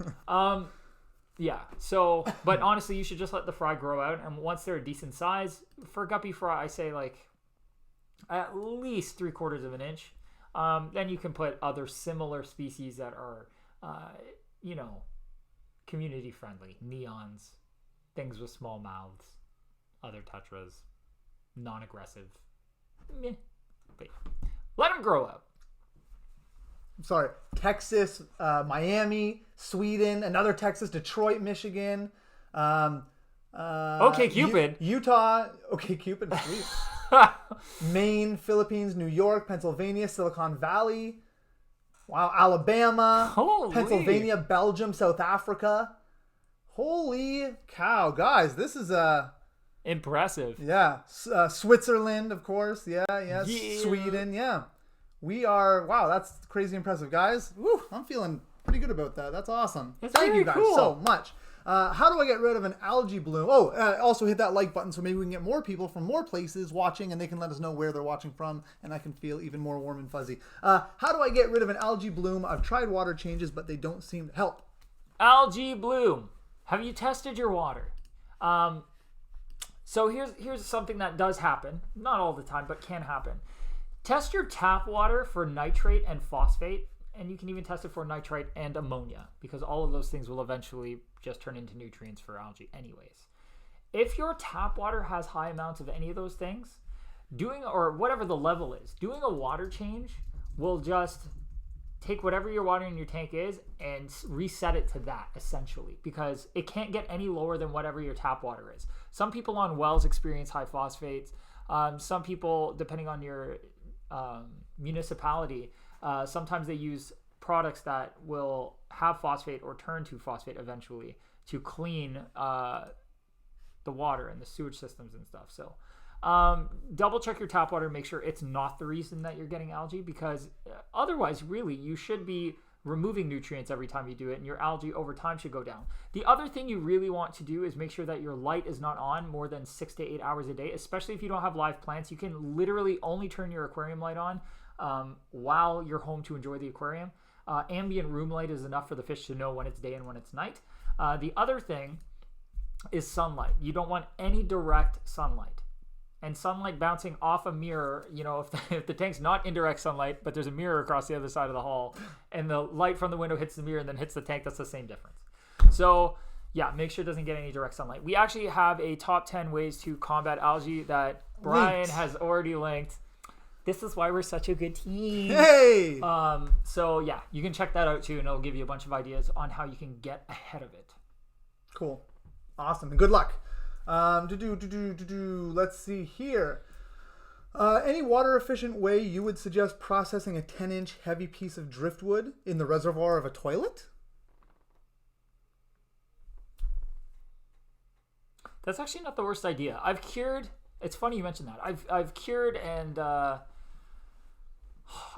Yeah, so, but honestly, you should just let the fry grow out, and once they're a decent size, for guppy fry, I say like at least 3/4 of an inch. Then you can put other similar species that are community friendly, neons, things with small mouths, other tetras, non-aggressive. But let them grow up. Sorry, Texas, Miami, Sweden, another Texas, Detroit, Michigan. Okay, Cupid. Utah. Okay, Cupid. Sweet. Maine, Philippines, New York, Pennsylvania, Silicon Valley. Wow, Alabama, Holy. Pennsylvania, Belgium, South Africa. Holy cow, guys! This is impressive. Yeah, Switzerland, of course. Yeah. Sweden. Yeah, we are. Wow, that's crazy impressive, guys. Woo, I'm feeling pretty good about that. That's awesome. Thank you guys so much. How do I get rid of an algae bloom? Also hit that like button so maybe we can get more people from more places watching and they can let us know where they're watching from and I can feel even more warm and fuzzy. How do I get rid of an algae bloom? I've tried water changes, but they don't seem to help. Algae bloom. Have you tested your water? So here's something that does happen. Not all the time, but can happen. Test your tap water for nitrate and phosphate. And you can even test it for nitrite and ammonia because all of those things will eventually just turn into nutrients for algae anyways. If your tap water has high amounts of any of those things, or whatever the level is, doing a water change will just take whatever your water in your tank is and reset it to that essentially because it can't get any lower than whatever your tap water is. Some people on wells experience high phosphates. Some people, depending on your municipality, sometimes they use products that will have phosphate or turn to phosphate eventually to clean the water and the sewage systems and stuff. So double check your tap water, make sure it's not the reason that you're getting algae because otherwise really you should be removing nutrients every time you do it and your algae over time should go down. The other thing you really want to do is make sure that your light is not on more than 6 to 8 hours a day, especially if you don't have live plants. You can literally only turn your aquarium light on while you're home to enjoy the aquarium. Ambient room light is enough for the fish to know when it's day and when it's night. The other thing is sunlight. You don't want any direct sunlight. And sunlight bouncing off a mirror, if the tank's not in direct sunlight, but there's a mirror across the other side of the hall, and the light from the window hits the mirror and then hits the tank, that's the same difference. So, yeah, make sure it doesn't get any direct sunlight. We actually have a top 10 ways to combat algae that Brian has already linked. This is why we're such a good team. Hey! So yeah, you can check that out too, and it'll give you a bunch of ideas on how you can get ahead of it. Cool. Awesome. And good luck. Let's see here. Any water efficient way you would suggest processing a 10-inch heavy piece of driftwood in the reservoir of a toilet? That's actually not the worst idea. I've cured. It's funny you mentioned that. I've cured, and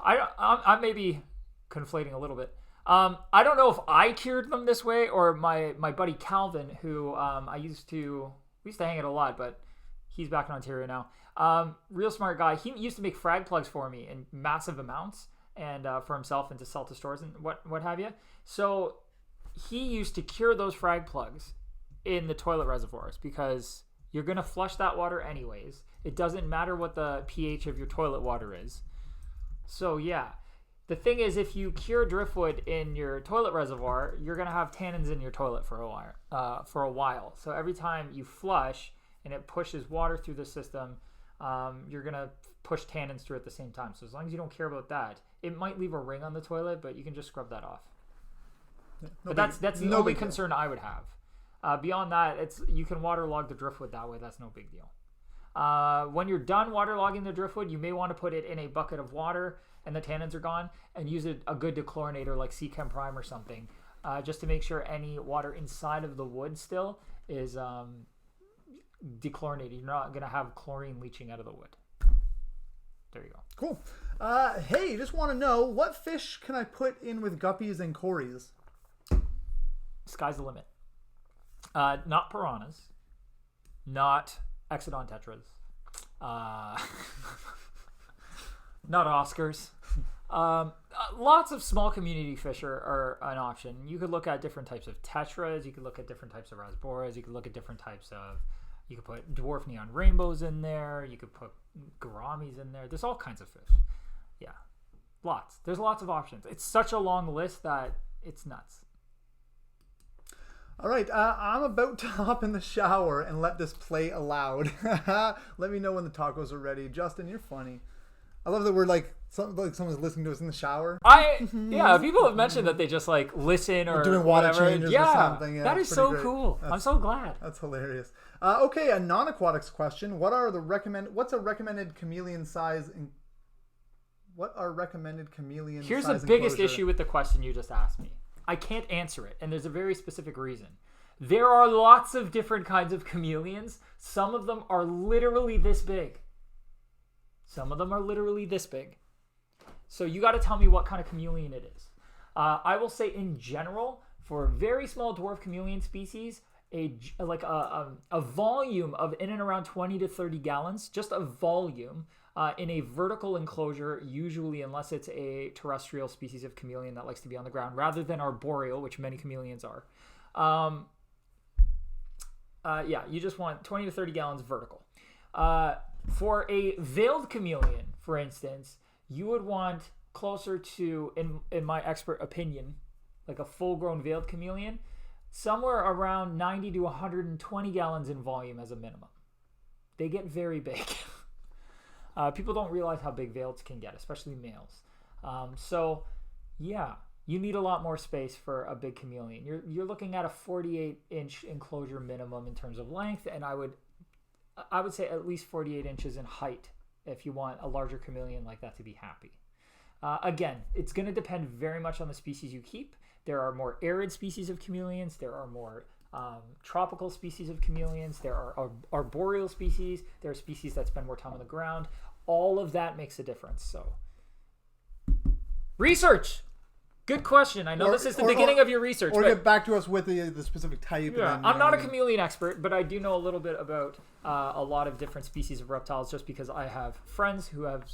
I'm maybe conflating a little bit. I don't know if I cured them this way or my buddy Calvin, who we used to hang out a lot, but he's back in Ontario now. Real smart guy. He used to make frag plugs for me in massive amounts and for himself and to sell to stores and what have you. So he used to cure those frag plugs in the toilet reservoirs because you're going to flush that water anyways. It doesn't matter what the pH of your toilet water is. So yeah, the thing is, if you cure driftwood in your toilet reservoir, you're going to have tannins in your toilet for a while. So every time you flush and it pushes water through the system, you're going to push tannins through at the same time. So as long as you don't care about that, it might leave a ring on the toilet, but you can just scrub that off. Yeah, but that's the only concern I would have. Beyond that, you can waterlog the driftwood that way. That's no big deal. When you're done waterlogging the driftwood, you may want to put it in a bucket of water and the tannins are gone, and use a good dechlorinator like Chem Prime or something, just to make sure any water inside of the wood still is dechlorinated. You're not going to have chlorine leaching out of the wood. There you go. Cool. Hey, just want to know, what fish can I put in with guppies and cories? Sky's the limit. Not piranhas, not Exodon tetras, not Oscars. Lots of small community fish are an option. You could look at different types of tetras. You could look at different types of rasboras. You could look at different types of. You could put dwarf neon rainbows in there. You could put gouramis in there. There's all kinds of fish. Yeah, lots. There's lots of options. It's such a long list that it's nuts. All right, I'm about to hop in the shower and let this play aloud. Let me know when the tacos are ready. Justin, you're funny. I love that we're like someone's listening to us in the shower. Yeah, people have mentioned that they just like listen or doing water whatever. changes or something. Yeah, that is so great. cool. I'm so glad. That's hilarious. Okay, a non-aquatics question. What's a recommended chameleon size? What are recommended chameleon size? Here's the biggest issue with the question you just asked me. I can't answer it, and there's a very specific reason. There are lots of different kinds of chameleons. Some of them are literally this big. Some of them are literally this big. So you got to tell me what kind of chameleon it is. I will say in general, for very small dwarf chameleon species, a volume of in and around 20 to 30 gallons, just a volume, in a vertical enclosure, usually unless it's a terrestrial species of chameleon that likes to be on the ground, rather than arboreal, which many chameleons are. You just want 20 to 30 gallons vertical. For a veiled chameleon, for instance, you would want closer to, in my expert opinion, like a full-grown veiled chameleon, somewhere around 90 to 120 gallons in volume as a minimum. They get very big. People don't realize how big veileds can get, especially males. So, yeah, you need a lot more space for a big chameleon. You're looking at a 48-inch enclosure minimum in terms of length, and I would say at least 48 inches in height if you want a larger chameleon like that to be happy. Again, it's going to depend very much on the species you keep. There are more arid species of chameleons. There are more tropical species of chameleons. There are arboreal species. There are species that spend more time on the ground. All of that makes a difference. So, research. Good question. I know this is the beginning of your research. Or get back to us with the specific type. Yeah, and then, I'm not a chameleon expert, but I do know a little bit about a lot of different species of reptiles just because I have friends who have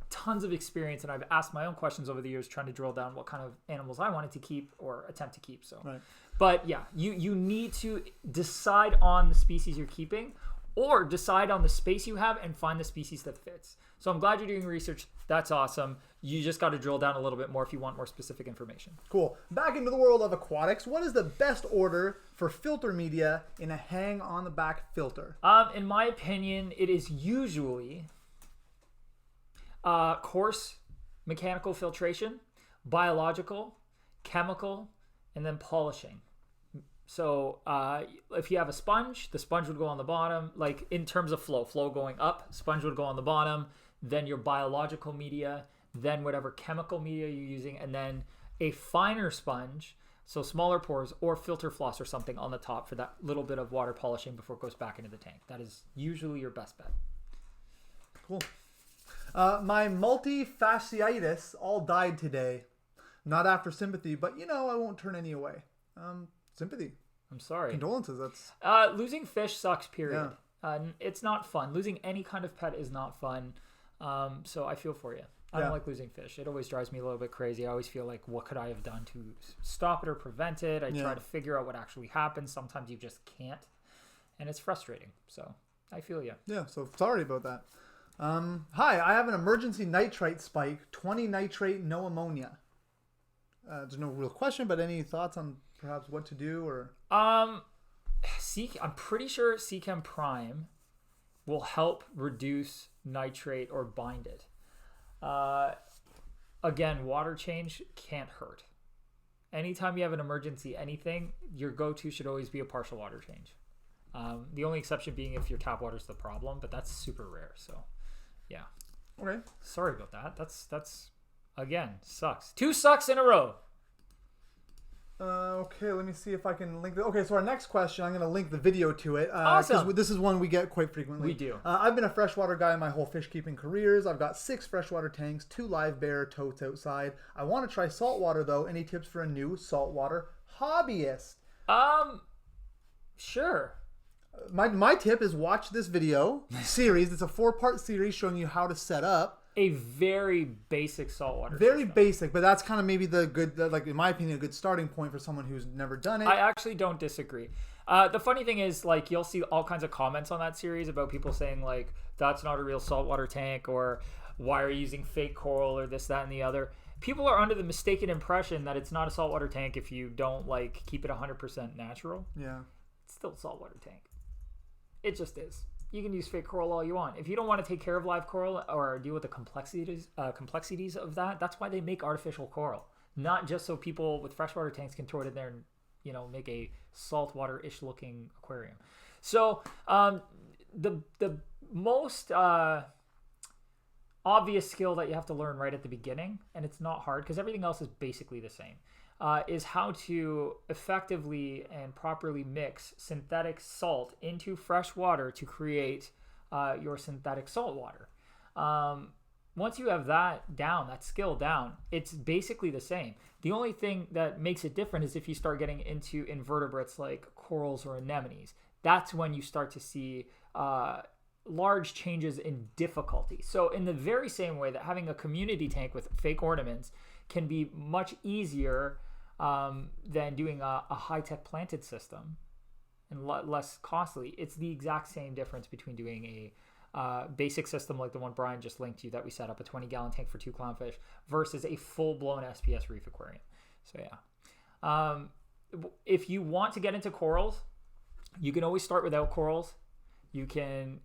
tons of experience, and I've asked my own questions over the years trying to drill down what kind of animals I wanted to keep or attempt to keep. So, right. But yeah, you need to decide on the species you're keeping or decide on the space you have and find the species that fits. So I'm glad you're doing research. That's awesome. You just got to drill down a little bit more if you want more specific information. Cool. Back into the world of aquatics, what is the best order for filter media in a hang-on-the-back filter? In my opinion, it is usually Coarse mechanical filtration, biological, chemical, and then polishing. So if you have a sponge, the sponge would go on the bottom. Like in terms of flow going up, sponge would go on the bottom, then your biological media, then whatever chemical media you're using, and then a finer sponge, so smaller pores, or filter floss or something on the top for that little bit of water polishing before it goes back into the tank. That is usually your best bet. Cool. My multifasciitis all died today. Not after sympathy, but I won't turn any away. Sympathy. I'm sorry. Condolences. That's losing fish sucks, period. Yeah. It's not fun. Losing any kind of pet is not fun. So I feel for you. I don't like losing fish. It always drives me a little bit crazy. I always feel like, what could I have done to stop it or prevent it? I try to figure out what actually happened. Sometimes you just can't. And it's frustrating. So I feel you. Yeah, so sorry about that. Hi, I have an emergency nitrite spike. 20 nitrate, no ammonia. There's no real question, but any thoughts on perhaps what to do? Or I'm pretty sure Seachem Prime will help reduce nitrate or bind it. Again, water change can't hurt. Anytime you have an emergency anything, your go-to should always be a partial water change. The only exception being if your tap water's the problem, but that's super rare. So, yeah. Okay. Sorry about that. That's again, sucks. 2 sucks in a row. Okay, let me see if I can link it. Okay, so our next question, I'm going to link the video to it. Awesome. Because this is one we get quite frequently. We do. I've been a freshwater guy my whole fish keeping careers. I've got 6 freshwater tanks, 2 live bear totes outside. I want to try saltwater though. Any tips for a new saltwater hobbyist? Sure. My tip is watch this video series. It's a 4-part series showing you how to set up a very basic saltwater system. System. Basic, but that's kind of maybe the good, like in my opinion, a good starting point for someone who's never done it. I actually don't disagree. The funny thing is, like, you'll see all kinds of comments on that series about people saying, like, that's not a real saltwater tank, or why are you using fake coral, or this, that, and the other. People are under the mistaken impression that it's not a saltwater tank if you don't, like, keep it 100% natural. Yeah. It's still a saltwater tank. It just is. You can use fake coral all you want. If you don't want to take care of live coral or deal with the complexities of that, that's why they make artificial coral. Not just so people with freshwater tanks can throw it in there and, make a saltwater-ish looking aquarium. So the most obvious skill that you have to learn right at the beginning, and it's not hard because everything else is basically the same, is how to effectively and properly mix synthetic salt into fresh water to create your synthetic salt water. Once you have that down, that skill down, it's basically the same. The only thing that makes it different is if you start getting into invertebrates like corals or anemones. That's when you start to see large changes in difficulty. So in the very same way that having a community tank with fake ornaments can be much easier than doing a high-tech planted system and less costly, it's the exact same difference between doing a basic system like the one Brian just linked to that we set up, a 20-gallon tank for 2 clownfish, versus a full-blown SPS reef aquarium. So yeah. If you want to get into corals, you can always start without corals. You can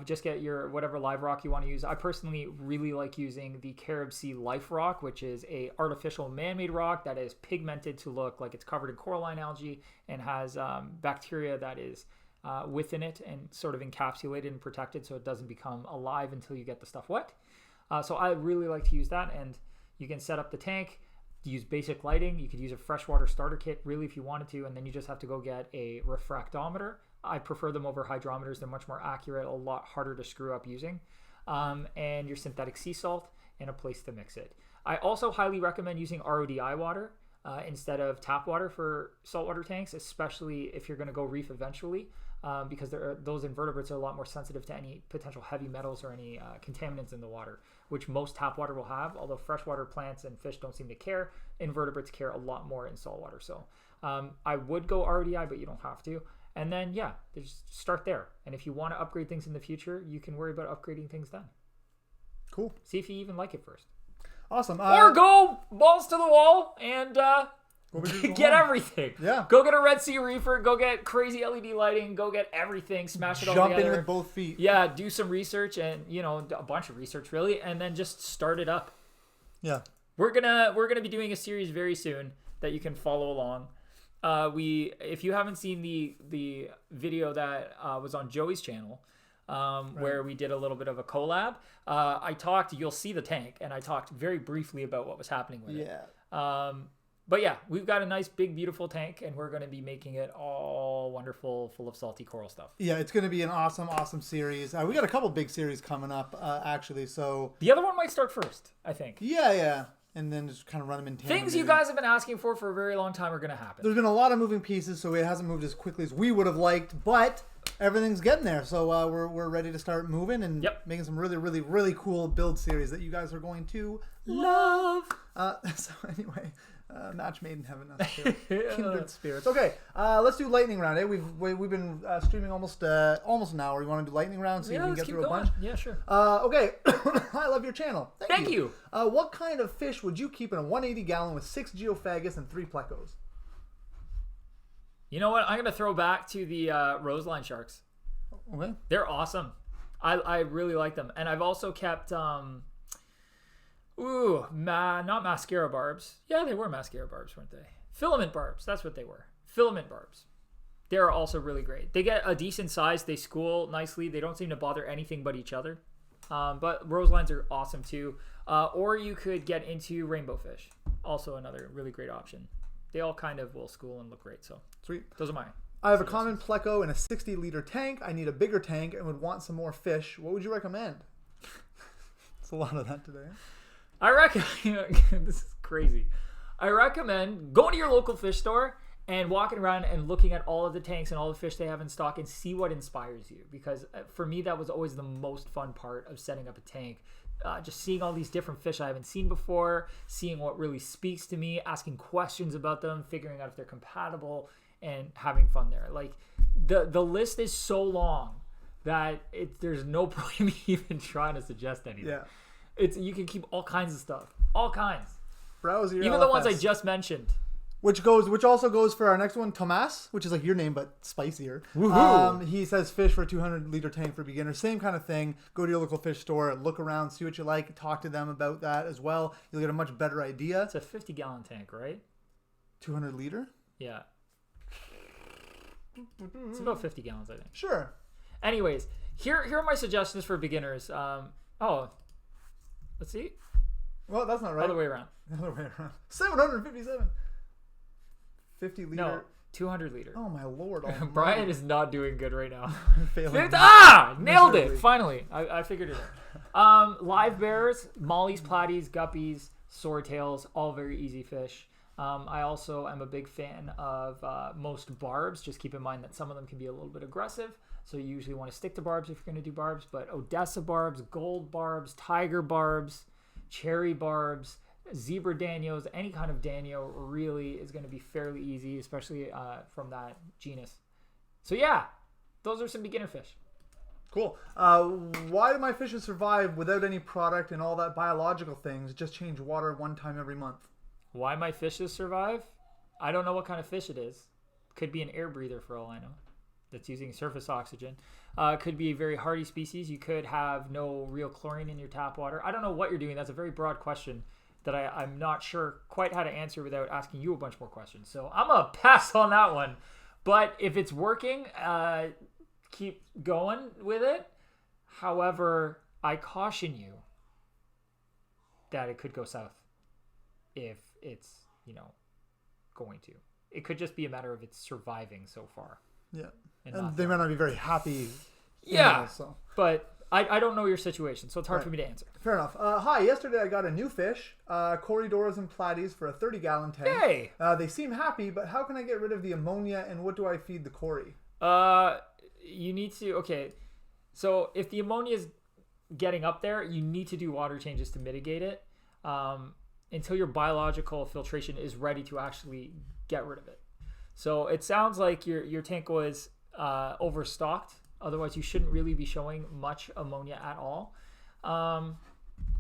just get your whatever live rock you want to use. I personally really like using the Carib Sea Life Rock, which is a artificial man-made rock that is pigmented to look like it's covered in coralline algae and has bacteria that is within it and sort of encapsulated and protected so it doesn't become alive until you get the stuff wet. So I really like to use that, and you can set up the tank, use basic lighting. You could use a freshwater starter kit really if you wanted to, and then you just have to go get a refractometer. I prefer them over hydrometers. They're much more accurate, a lot harder to screw up using. And your synthetic sea salt and a place to mix it. I also highly recommend using RODI water instead of tap water for saltwater tanks, especially if you're going to go reef eventually, because those invertebrates are a lot more sensitive to any potential heavy metals or any contaminants in the water, which most tap water will have. Although freshwater plants and fish don't seem to care, invertebrates care a lot more in saltwater. So I would go RODI, but you don't have to. And then, just start there. And if you want to upgrade things in the future, you can worry about upgrading things then. Cool. See if you even like it first. Awesome. Or go balls to the wall and Get everything. Yeah. Go get a Red Sea reefer. Go get crazy LED lighting. Go get everything. Smash it all together. Jump in with both feet. Yeah, do some research and a bunch of research really, and then just start it up. Yeah. We're gonna be doing a series very soon that you can follow along. If you haven't seen the video that was on Joey's channel, where we did a little bit of a collab, you'll see the tank, and I talked very briefly about what was happening with it. But yeah, we've got a nice, big, beautiful tank, and we're going to be making it all wonderful, full of salty coral stuff. Yeah, it's going to be an awesome, awesome series. We got a couple big series coming up, actually. So the other one might start first, I think. Yeah. And then just kind of run them in tandem. Things you guys have been asking for a very long time are going to happen. There's been a lot of moving pieces, so it hasn't moved as quickly as we would have liked, but everything's getting there. So we're ready to start moving and making some really, really, really cool build series that you guys are going to love. So anyway, match made in heaven. Kindred spirits. Okay, let's do lightning round. We've been streaming almost an hour. You want to do lightning round so you can get through a bunch? Yeah, sure. Okay. I love your channel. Thank you. What kind of fish would you keep in a 180 gallon with 6 geophagus and 3 plecos? You know what? I'm going to throw back to the Roseline sharks. Okay. They're awesome. I really like them. And I've also kept, not mascara barbs. Yeah, they were mascara barbs, weren't they? Filament barbs. That's what they were. Filament barbs. They're also really great. They get a decent size. They school nicely. They don't seem to bother anything but each other. But Roselines are awesome too. Or you could get into rainbow fish. Also another really great option. They all kind of will school and look great. So sweet. Those are mine. I have a common pleco in a 60-liter tank. I need a bigger tank and would want some more fish. What would you recommend? It's a lot of that today. I reckon this is crazy. I recommend going to your local fish store and walking around and looking at all of the tanks and all the fish they have in stock and see what inspires you. Because for me, that was always the most fun part of setting up a tank. Just seeing all these different fish I haven't seen before, seeing what really speaks to me, asking questions about them, figuring out if they're compatible, and having fun there. Like the list is so long that there's no point even trying to suggest anything. Yeah, you can keep all kinds of stuff, all kinds. Browse your even LFS. the ones I just mentioned. Which also goes for our next one, Tomas, which is like your name but spicier. He says fish for a 200-liter tank for beginners. Same kind of thing. Go to your local fish store, look around, see what you like, talk to them about that as well. You'll get a much better idea. It's a 50-gallon tank, right? 200-liter? Yeah. It's about 50 gallons, I think. Sure. Anyways, here are my suggestions for beginners. Let's see. Well, that's not right. Other way around. 757. 50 liter. No, 200 liter. Oh my lord. Brian is not doing good right now. Failing. Nailed it. Finally. I figured it out. Live bears, mollies, platies, guppies, swordtails, all very easy fish. I also am a big fan of most barbs. Just keep in mind that some of them can be a little bit aggressive. So you usually want to stick to barbs if you're going to do barbs. But Odessa barbs, gold barbs, tiger barbs, cherry barbs, zebra danios, any kind of danio really is going to be fairly easy, especially from that genus. So yeah, those are some beginner fish. Cool. Why do my fishes survive without any product and all that biological things? Just change water one time every month. Why my fishes survive? I don't know what kind of fish it is. Could be an air breather for all I know. That's using surface oxygen. Could be a very hardy species. You could have no real chlorine in your tap water. I don't know what you're doing. That's a very broad question that I'm not sure quite how to answer without asking you a bunch more questions. So I'm going to pass on that one. But if it's working, keep going with it. However, I caution you that it could go south if it's, going to. It could just be a matter of it's surviving so far. Yeah. And they might not be very happy. Yeah. But I don't know your situation, so it's hard for me to answer. Fair enough. Hi, yesterday I got a new fish, corridoras and platies for a 30-gallon tank. Hey! They seem happy, but how can I get rid of the ammonia and what do I feed the cory? You need to, okay. So if the ammonia is getting up there, you need to do water changes to mitigate it until your biological filtration is ready to actually get rid of it. So it sounds like your tank was overstocked. Otherwise, you shouldn't really be showing much ammonia at all.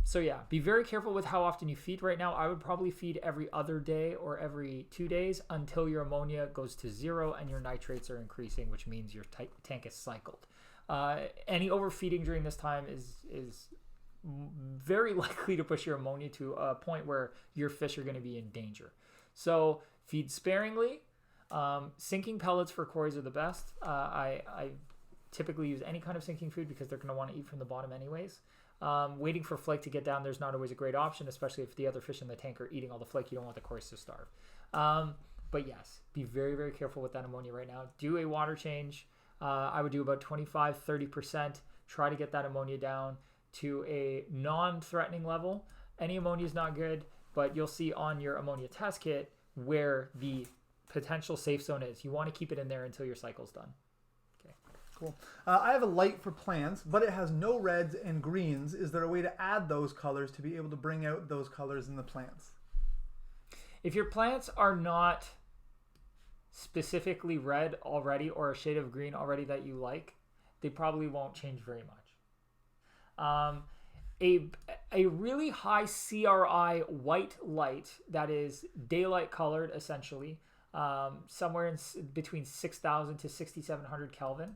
So yeah, be very careful with how often you feed. Right now, I would probably feed every other day or every 2 days until your ammonia goes to 0 and your nitrates are increasing, which means your tank is cycled. Any overfeeding during this time is very likely to push your ammonia to a point where your fish are going to be in danger. So feed sparingly. Sinking pellets for quarries are the best. I typically use any kind of sinking food because they're going to want to eat from the bottom anyways. Waiting for flake to get down, there's not always a great option, especially if the other fish in the tank are eating all the flake. You don't want the quarries to starve. But yes, be very, very careful with that ammonia right now. Do a water change. I would do about 25-30%. Try to get that ammonia down to a non-threatening level. Any ammonia is not good, but you'll see on your ammonia test kit where the potential safe zone is. You want to keep it in there until your cycle's done. Okay. Cool. I have a light for plants, but it has no reds and greens. Is there a way to add those colors to be able to bring out those colors in the plants? If your plants are not specifically red already or a shade of green already that you like, they probably won't change very much. A really high CRI white light that is daylight colored, essentially, somewhere in between 6,000 to 6,700 Kelvin,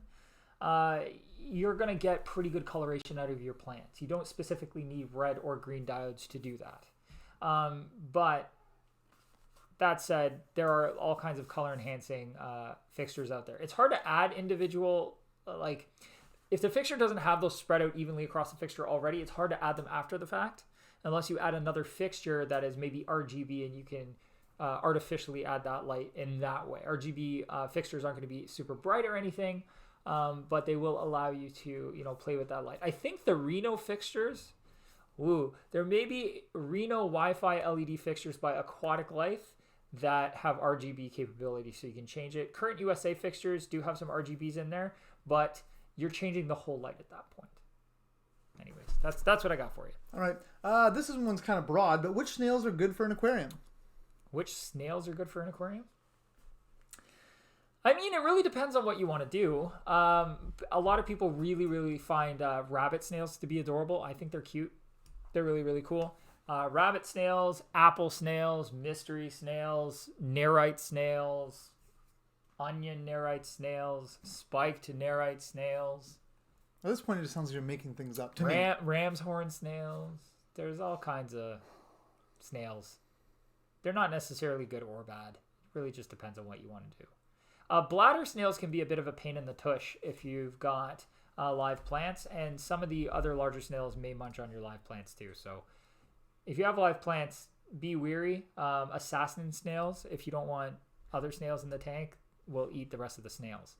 you're going to get pretty good coloration out of your plants. You don't specifically need red or green diodes to do that. But that said, there are all kinds of color enhancing fixtures out there. It's hard to add individual, if the fixture doesn't have those spread out evenly across the fixture already, it's hard to add them after the fact, unless you add another fixture that is maybe RGB and you can artificially add that light in that way. RGB fixtures aren't going to be super bright or anything, but they will allow you to, play with that light. I think the Reno fixtures, there may be Reno Wi-Fi LED fixtures by Aquatic Life that have RGB capability, so you can change it. Current USA fixtures do have some RGBs in there, but you're changing the whole light at that point. Anyways, that's what I got for you. All right. This one's kind of broad, but which snails are good for an aquarium? Which snails are good for an aquarium? I mean, it really depends on what you want to do. A lot of people really, really find rabbit snails to be adorable. I think they're cute. They're really, really cool. Rabbit snails, apple snails, mystery snails, nerite snails, onion nerite snails, spiked nerite snails. At this point, it just sounds like you're making things up to me. Ram's horn snails. There's all kinds of snails. They're not necessarily good or bad. It really just depends on what you want to do. Bladder snails can be a bit of a pain in the tush if you've got live plants, and some of the other larger snails may munch on your live plants too. So if you have live plants, be wary. Assassin snails, if you don't want other snails in the tank, will eat the rest of the snails.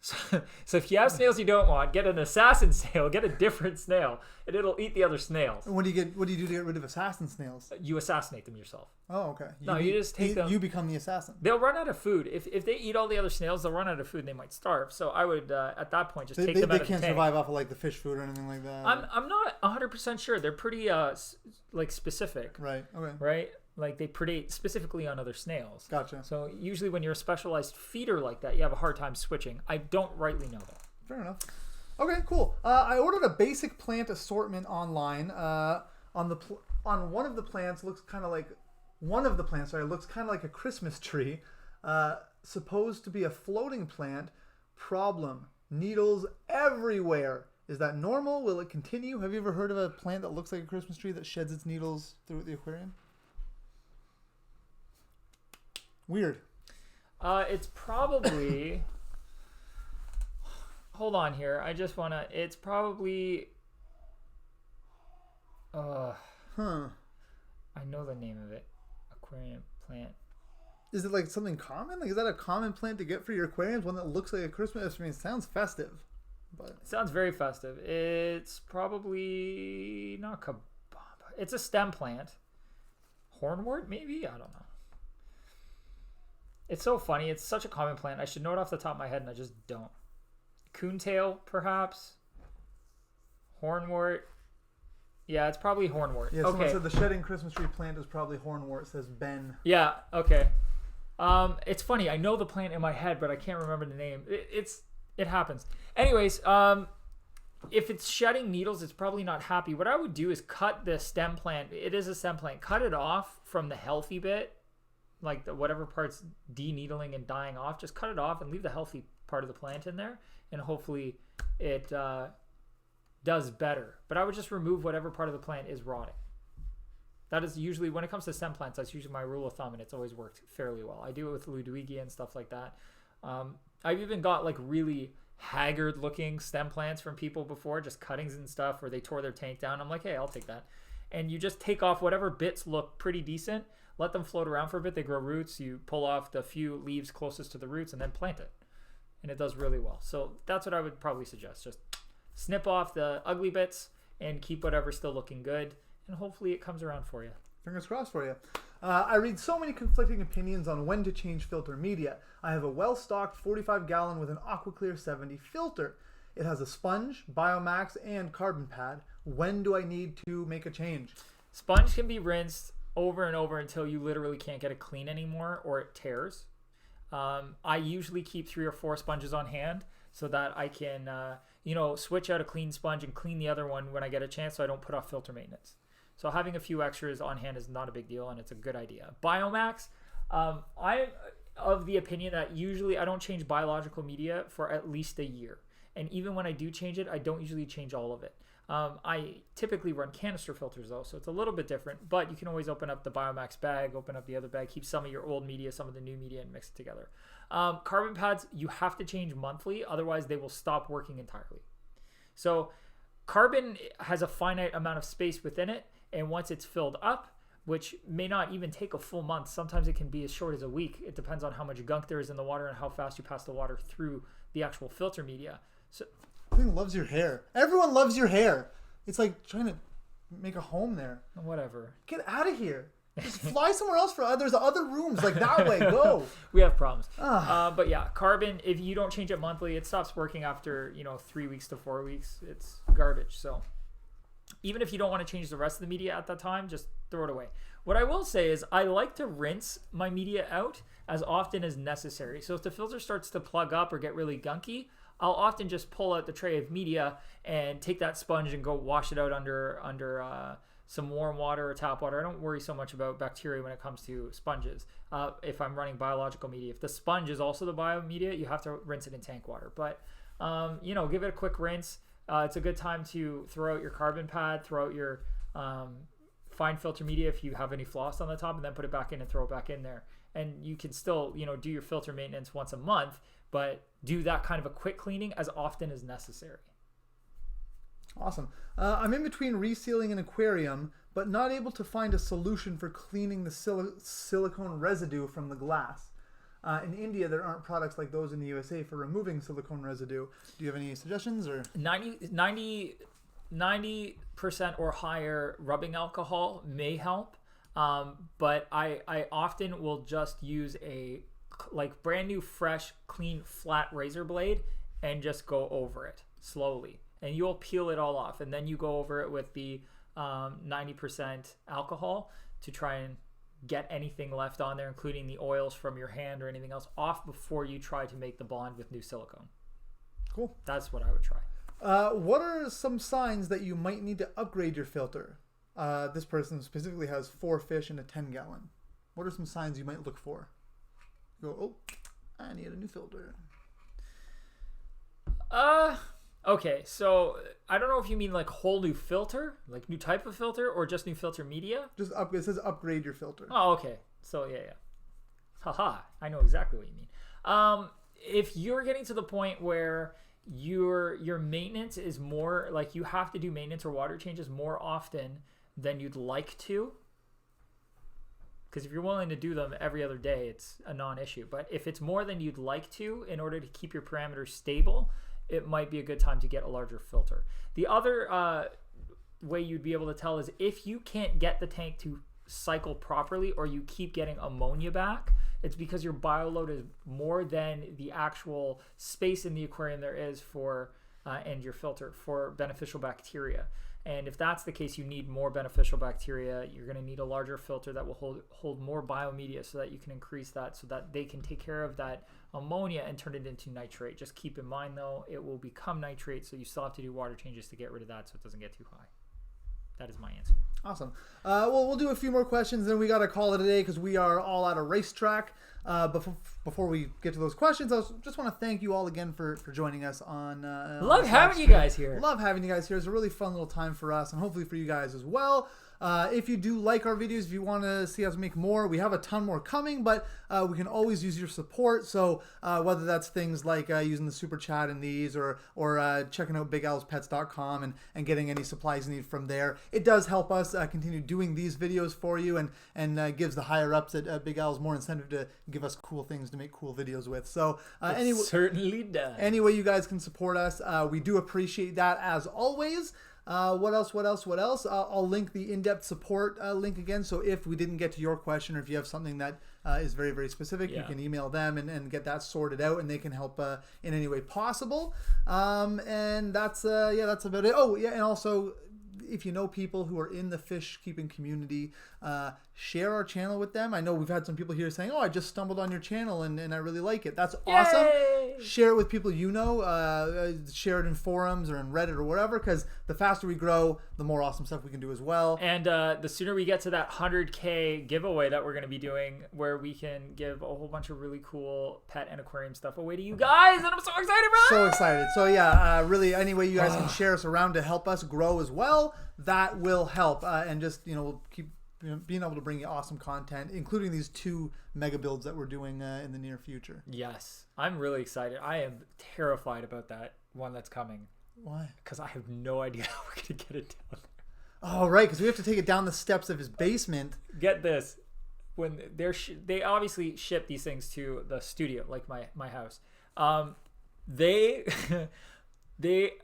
So if you have snails you don't want, get an assassin snail, get a different snail, and it'll eat the other snails. And what do you do to get rid of assassin snails? You assassinate them yourself. Oh, okay. You just take them. You become the assassin. They'll run out of food. If they eat all the other snails, they'll run out of food and they might starve. So I would, at that point, just take them out of the tank. They can't survive off of the fish food or anything like that. I'm not 100% sure. They're pretty specific. Right. Okay. Right? They predate specifically on other snails. Gotcha. So usually when you're a specialized feeder like that, you have a hard time switching. I don't rightly know that. Fair enough. Okay, cool. I ordered a basic plant assortment online. On one of the plants looks kind of like a Christmas tree. Supposed to be a floating plant. Problem: needles everywhere. Is that normal? Will it continue? Have you ever heard of a plant that looks like a Christmas tree that sheds its needles through the aquarium? Weird. It's probably... Hold on here. I just want to... It's probably... I know the name of it. Aquarium plant. Is it like something common? Is that a common plant to get for your aquariums? One that looks like a Christmas... I mean, it sounds festive. But... It sounds very festive. It's probably not kabamba. It's a stem plant. Hornwort, maybe? I don't know. It's so funny. It's such a common plant. I should know it off the top of my head, and I just don't. Coontail, perhaps? Hornwort? Yeah, it's probably hornwort. Yeah, someone said the shedding Christmas tree plant is probably hornwort, says Ben. Yeah, okay. It's funny. I know the plant in my head, but I can't remember the name. It happens. Anyways, if it's shedding needles, it's probably not happy. What I would do is cut the stem plant. It is a stem plant. Cut it off from the healthy bit, like whatever part's de-needling and dying off. Just cut it off and leave the healthy part of the plant in there, and hopefully it does better. But I would just remove whatever part of the plant is rotting. That is usually, when it comes to stem plants, that's usually my rule of thumb, and it's always worked fairly well. I do it with Ludwigia and stuff like that. I've even got like really haggard looking stem plants from people before, just cuttings and stuff where they tore their tank down. I'm like, hey, I'll take that. And you just take off whatever bits look pretty decent, let them float around for a bit. They grow roots. You pull off the few leaves closest to the roots and then plant it. And it does really well. So that's what I would probably suggest. Just snip off the ugly bits and keep whatever's still looking good. And hopefully it comes around for you. Fingers crossed for you. I read so many conflicting opinions on when to change filter media. I have a well-stocked 45 gallon with an AquaClear 70 filter. It has a sponge, Biomax, and carbon pad. When do I need to make a change? Sponge can be rinsed over and over until you literally can't get it clean anymore or it tears. I usually keep 3 or 4 sponges on hand so that I can, switch out a clean sponge and clean the other one when I get a chance, so I don't put off filter maintenance. So having a few extras on hand is not a big deal, and it's a good idea. Biomax, I'm of the opinion that usually I don't change biological media for at least a year. And even when I do change it, I don't usually change all of it. I typically run canister filters though, so it's a little bit different, but you can always open up the Biomax bag, open up the other bag, keep some of your old media, some of the new media, and mix it together. Carbon pads, you have to change monthly, otherwise they will stop working entirely. So carbon has a finite amount of space within it, and once it's filled up, which may not even take a full month, sometimes it can be as short as a week. It depends on how much gunk there is in the water and how fast you pass the water through the actual filter media. So everyone loves your hair. Everyone loves your hair. It's like trying to make a home there. Whatever. Get out of here. Just fly somewhere else for others. Other rooms, like that way. Go. We have problems. But yeah, carbon, if you don't change it monthly, it stops working after 3 weeks to 4 weeks. It's garbage. So even if you don't want to change the rest of the media at that time, just throw it away. What I will say is I like to rinse my media out as often as necessary. So if the filter starts to plug up or get really gunky, I'll often just pull out the tray of media and take that sponge and go wash it out under some warm water or tap water. I don't worry so much about bacteria when it comes to sponges. If I'm running biological media, if the sponge is also the bio media, you have to rinse it in tank water. But give it a quick rinse. It's a good time to throw out your carbon pad, throw out your fine filter media if you have any floss on the top, and then put it back in and throw it back in there. And you can still, do your filter maintenance once a month, but do that kind of a quick cleaning as often as necessary. Awesome. I'm in between resealing an aquarium, but not able to find a solution for cleaning the silicone residue from the glass. In India, there aren't products like those in the USA for removing silicone residue. Do you have any suggestions? Or 90% or higher rubbing alcohol may help, but I often will just use a brand new, fresh, clean, flat razor blade and just go over it slowly. And you'll peel it all off. And then you go over it with the 90% alcohol to try and get anything left on there, including the oils from your hand or anything else, off before you try to make the bond with new silicone. Cool. That's what I would try. What are some signs that you might need to upgrade your filter? This person specifically has 4 fish in a 10 gallon. What are some signs you might look for? You go, I need a new filter. Okay, so I don't know if you mean like whole new filter, like new type of filter, or just new filter media. Just it says upgrade your filter. Oh, okay. So yeah. Haha, I know exactly what you mean. If you're getting to the point where your maintenance is more like you have to do maintenance or water changes more often than you'd like to, because if you're willing to do them every other day, it's a non-issue. But if it's more than you'd like to in order to keep your parameters stable, it might be a good time to get a larger filter. The other way you'd be able to tell is if you can't get the tank to cycle properly or you keep getting ammonia back, it's because your bioload is more than the actual space in the aquarium there is for and your filter for beneficial bacteria. And if that's the case, you need more beneficial bacteria. You're going to need a larger filter that will hold more biomedia so that you can increase that, so that they can take care of that ammonia and turn it into nitrate. Just keep in mind though, it will become nitrate, so you still have to do water changes to get rid of that so it doesn't get too high. That is my answer. Awesome. Well, we'll do a few more questions, then we got to call it a day because we are all at a racetrack. Before we get to those questions, I just want to thank you all again for joining us on. Love having you guys here. Love having you guys here. It's a really fun little time for us, and hopefully for you guys as well. If you do like our videos, if you want to see us make more, we have a ton more coming, but we can always use your support. So whether that's things like using the super chat in these, or checking out bigalspets.com and getting any supplies you need from there, it does help us continue doing these videos for you, and gives the higher ups at Big Al's more incentive to give us cool things to make cool videos with. So anyway, certainly does. Any way you guys can support us, we do appreciate that as always. What else? I'll link the in-depth support link again. So if we didn't get to your question, or if you have something that is very, very specific, you can email them and get that sorted out, and they can help in any way possible. And that's about it. Oh, yeah, and also, if you know people who are in the fish keeping community, share our channel with them. I know we've had some people here saying, I just stumbled on your channel and I really like it. That's awesome. Yay! Share it with people you know. Share it in forums or in Reddit or whatever, because the faster we grow, the more awesome stuff we can do as well. And the sooner we get to that 100K giveaway that we're going to be doing, where we can give a whole bunch of really cool pet and aquarium stuff away to you guys, and I'm so excited, bro! So excited. So yeah, really, any way you guys can share us around to help us grow as well, that will help. And just, we'll keep being able to bring you awesome content, including these 2 mega builds that we're doing in the near future. Yes, I'm really excited. I am terrified about that one that's coming. Why? Because I have no idea how we're going to get it down there. Oh, right, because we have to take it down the steps of his basement. Get this. When they obviously ship these things to the studio, like my house. They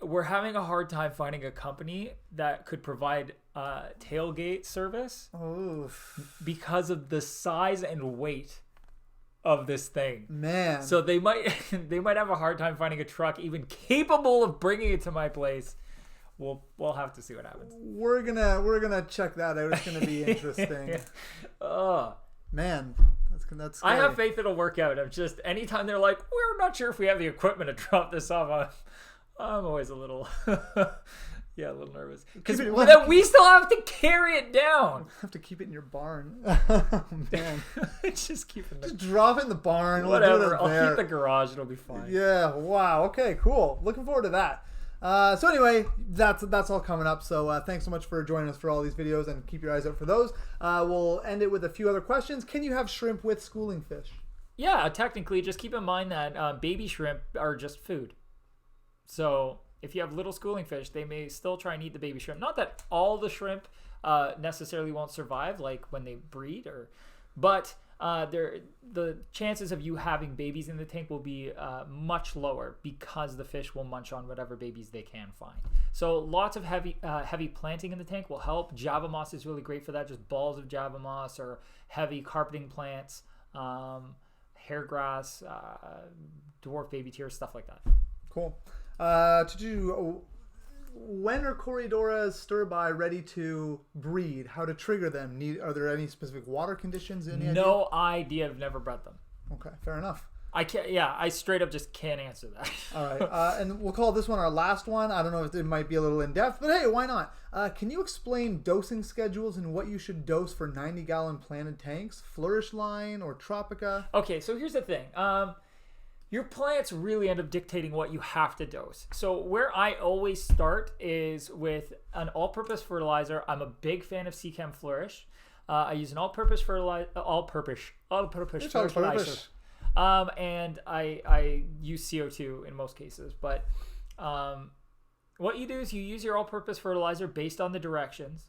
were having a hard time finding a company that could provide tailgate service because of the size and weight of this thing. Man. So they might have a hard time finding a truck even capable of bringing it to my place. We'll have to see what happens. We're gonna check that out. It's gonna be interesting. Man, that's scary. I have faith it'll work out. I'm just, anytime they're like, we're not sure if we have the equipment to drop this off, I'm always a little nervous, because then we still have to carry it down. You have to keep it in your barn. Oh, man. Just drop it in the barn. Whatever. I'll keep the garage. It'll be fine. Yeah. Wow. Okay. Cool. Looking forward to that. So anyway, that's all coming up. So thanks so much for joining us for all these videos, and keep your eyes out for those. We'll end it with a few other questions. Can you have shrimp with schooling fish? Yeah, technically. Just keep in mind that baby shrimp are just food. So if you have little schooling fish, they may still try and eat the baby shrimp. Not that all the shrimp necessarily won't survive, like when they breed, but the chances of you having babies in the tank will be much lower, because the fish will munch on whatever babies they can find. So lots of heavy planting in the tank will help. Java moss is really great for that. Just balls of Java moss, or heavy carpeting plants, hair grass, dwarf baby tears, stuff like that. Cool. When are Coriodoras stir-by ready to breed? How to trigger them? Are there any specific water conditions? No idea. I've never bred them. Okay, fair enough. I can't. Yeah, I straight up just can't answer that. All right, and we'll call this one our last one. I don't know if it might be a little in depth, but hey, why not? Can you explain dosing schedules and what you should dose for 90-gallon planted tanks? Flourish line or Tropica? Okay, so here's the thing. Your plants really end up dictating what you have to dose. So where I always start is with an all-purpose fertilizer. I'm a big fan of Seachem Flourish. I use an all-purpose fertilizer. And I use CO2 in most cases. But what you do is you use your all-purpose fertilizer based on the directions.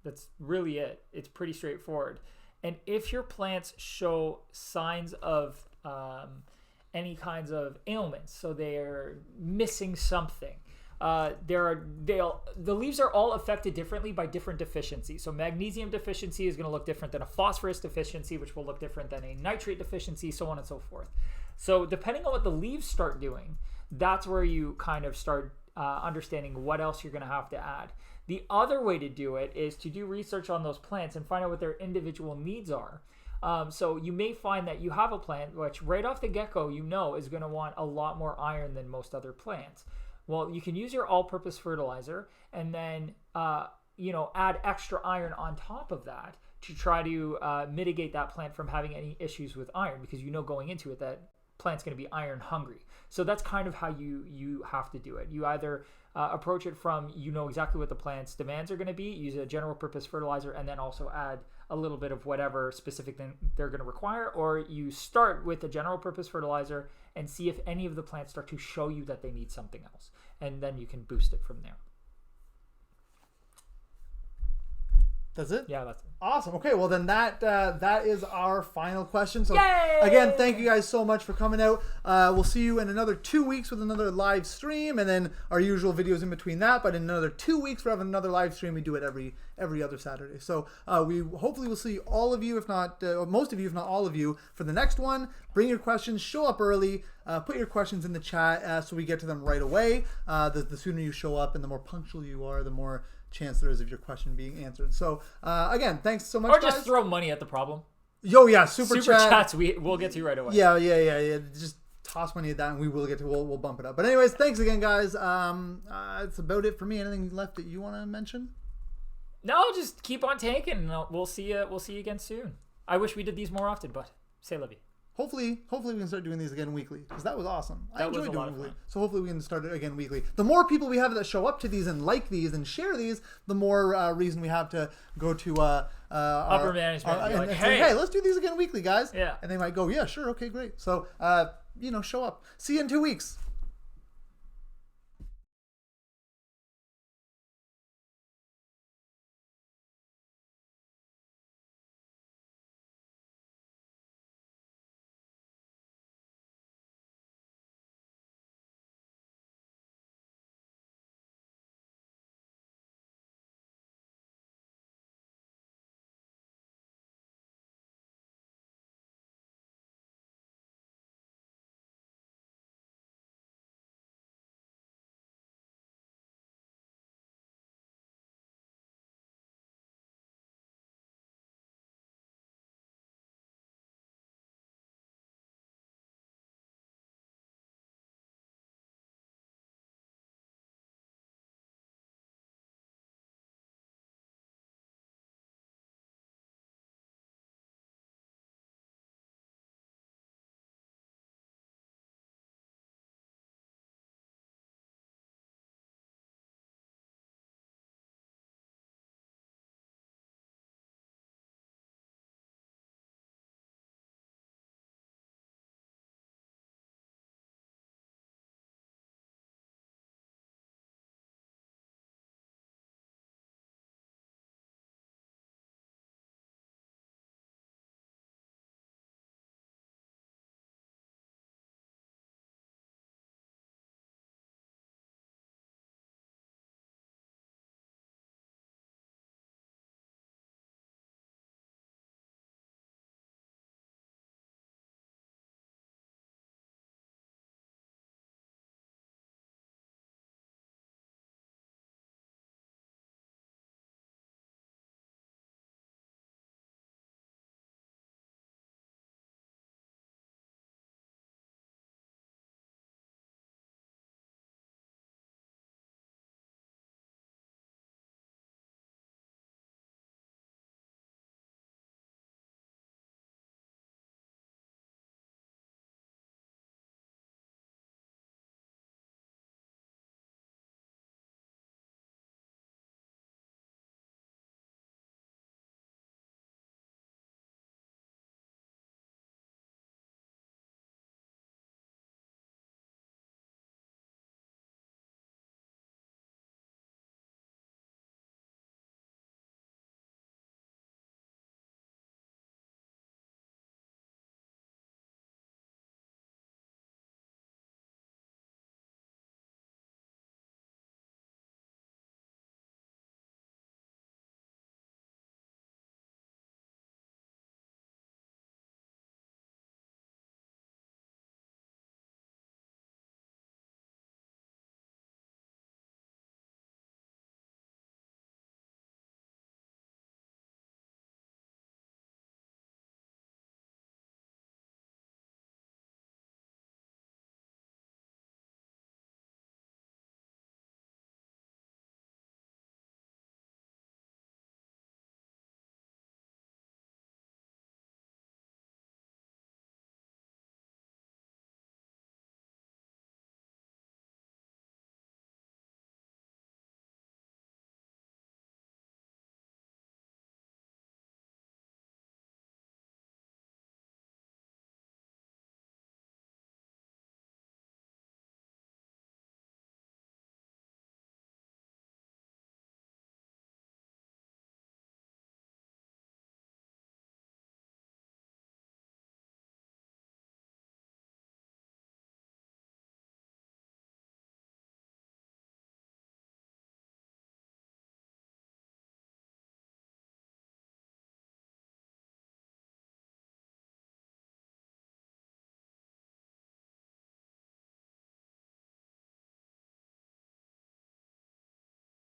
That's really it. It's pretty straightforward. And if your plants show signs of any kinds of ailments, so they're missing something, the leaves are all affected differently by different deficiencies. So magnesium deficiency is going to look different than a phosphorus deficiency, which will look different than a nitrate deficiency, so on and so forth. So depending on what the leaves start doing, that's where you kind of start understanding what else you're going to have to add. The other way to do it is to do research on those plants and find out what their individual needs are. So you may find that you have a plant which right off the get-go is going to want a lot more iron than most other plants. Well, you can use your all-purpose fertilizer and then add extra iron on top of that to try to mitigate that plant from having any issues with iron, because going into it that plant's going to be iron hungry. So that's kind of how you have to do it. You either approach it from exactly what the plant's demands are going to be, use a general purpose fertilizer, and then also add a little bit of whatever specific thing they're going to require, or you start with a general purpose fertilizer and see if any of the plants start to show you that they need something else, and then you can boost it from there. That's it? Yeah, that's it. Awesome. Okay, well then that is our final question. So Yay! Again, thank you guys so much for coming out. We'll see you in another 2 weeks with another live stream, and then our usual videos in between that. But in another 2 weeks, we're having another live stream. We do it every other Saturday. So we hopefully will see all of you, if not most of you, if not all of you, for the next one. Bring your questions. Show up early. Put your questions in the chat so we get to them right away. The sooner you show up and the more punctual you are, the more chance there is of your question being answered. So again, thanks so much, or just guys. throw money at the problem. Yo, yeah, super chats we'll get to right away. Yeah. Just toss money at that and we'll bump it up. But anyways, thanks again, guys. It's about it for me. Anything left that you want to mention? No, just keep on taking. We'll see you again soon. I wish we did these more often, but c'est la vie. Hopefully we can start doing these again weekly, because that was awesome. I enjoyed doing weekly. Fun. So hopefully we can start it again weekly. The more people we have that show up to these and like these and share these, the more reason we have to go to upper management and say, hey, let's do these again weekly, guys. Yeah. And they might go, yeah, sure, okay, great. So show up. See you in 2 weeks.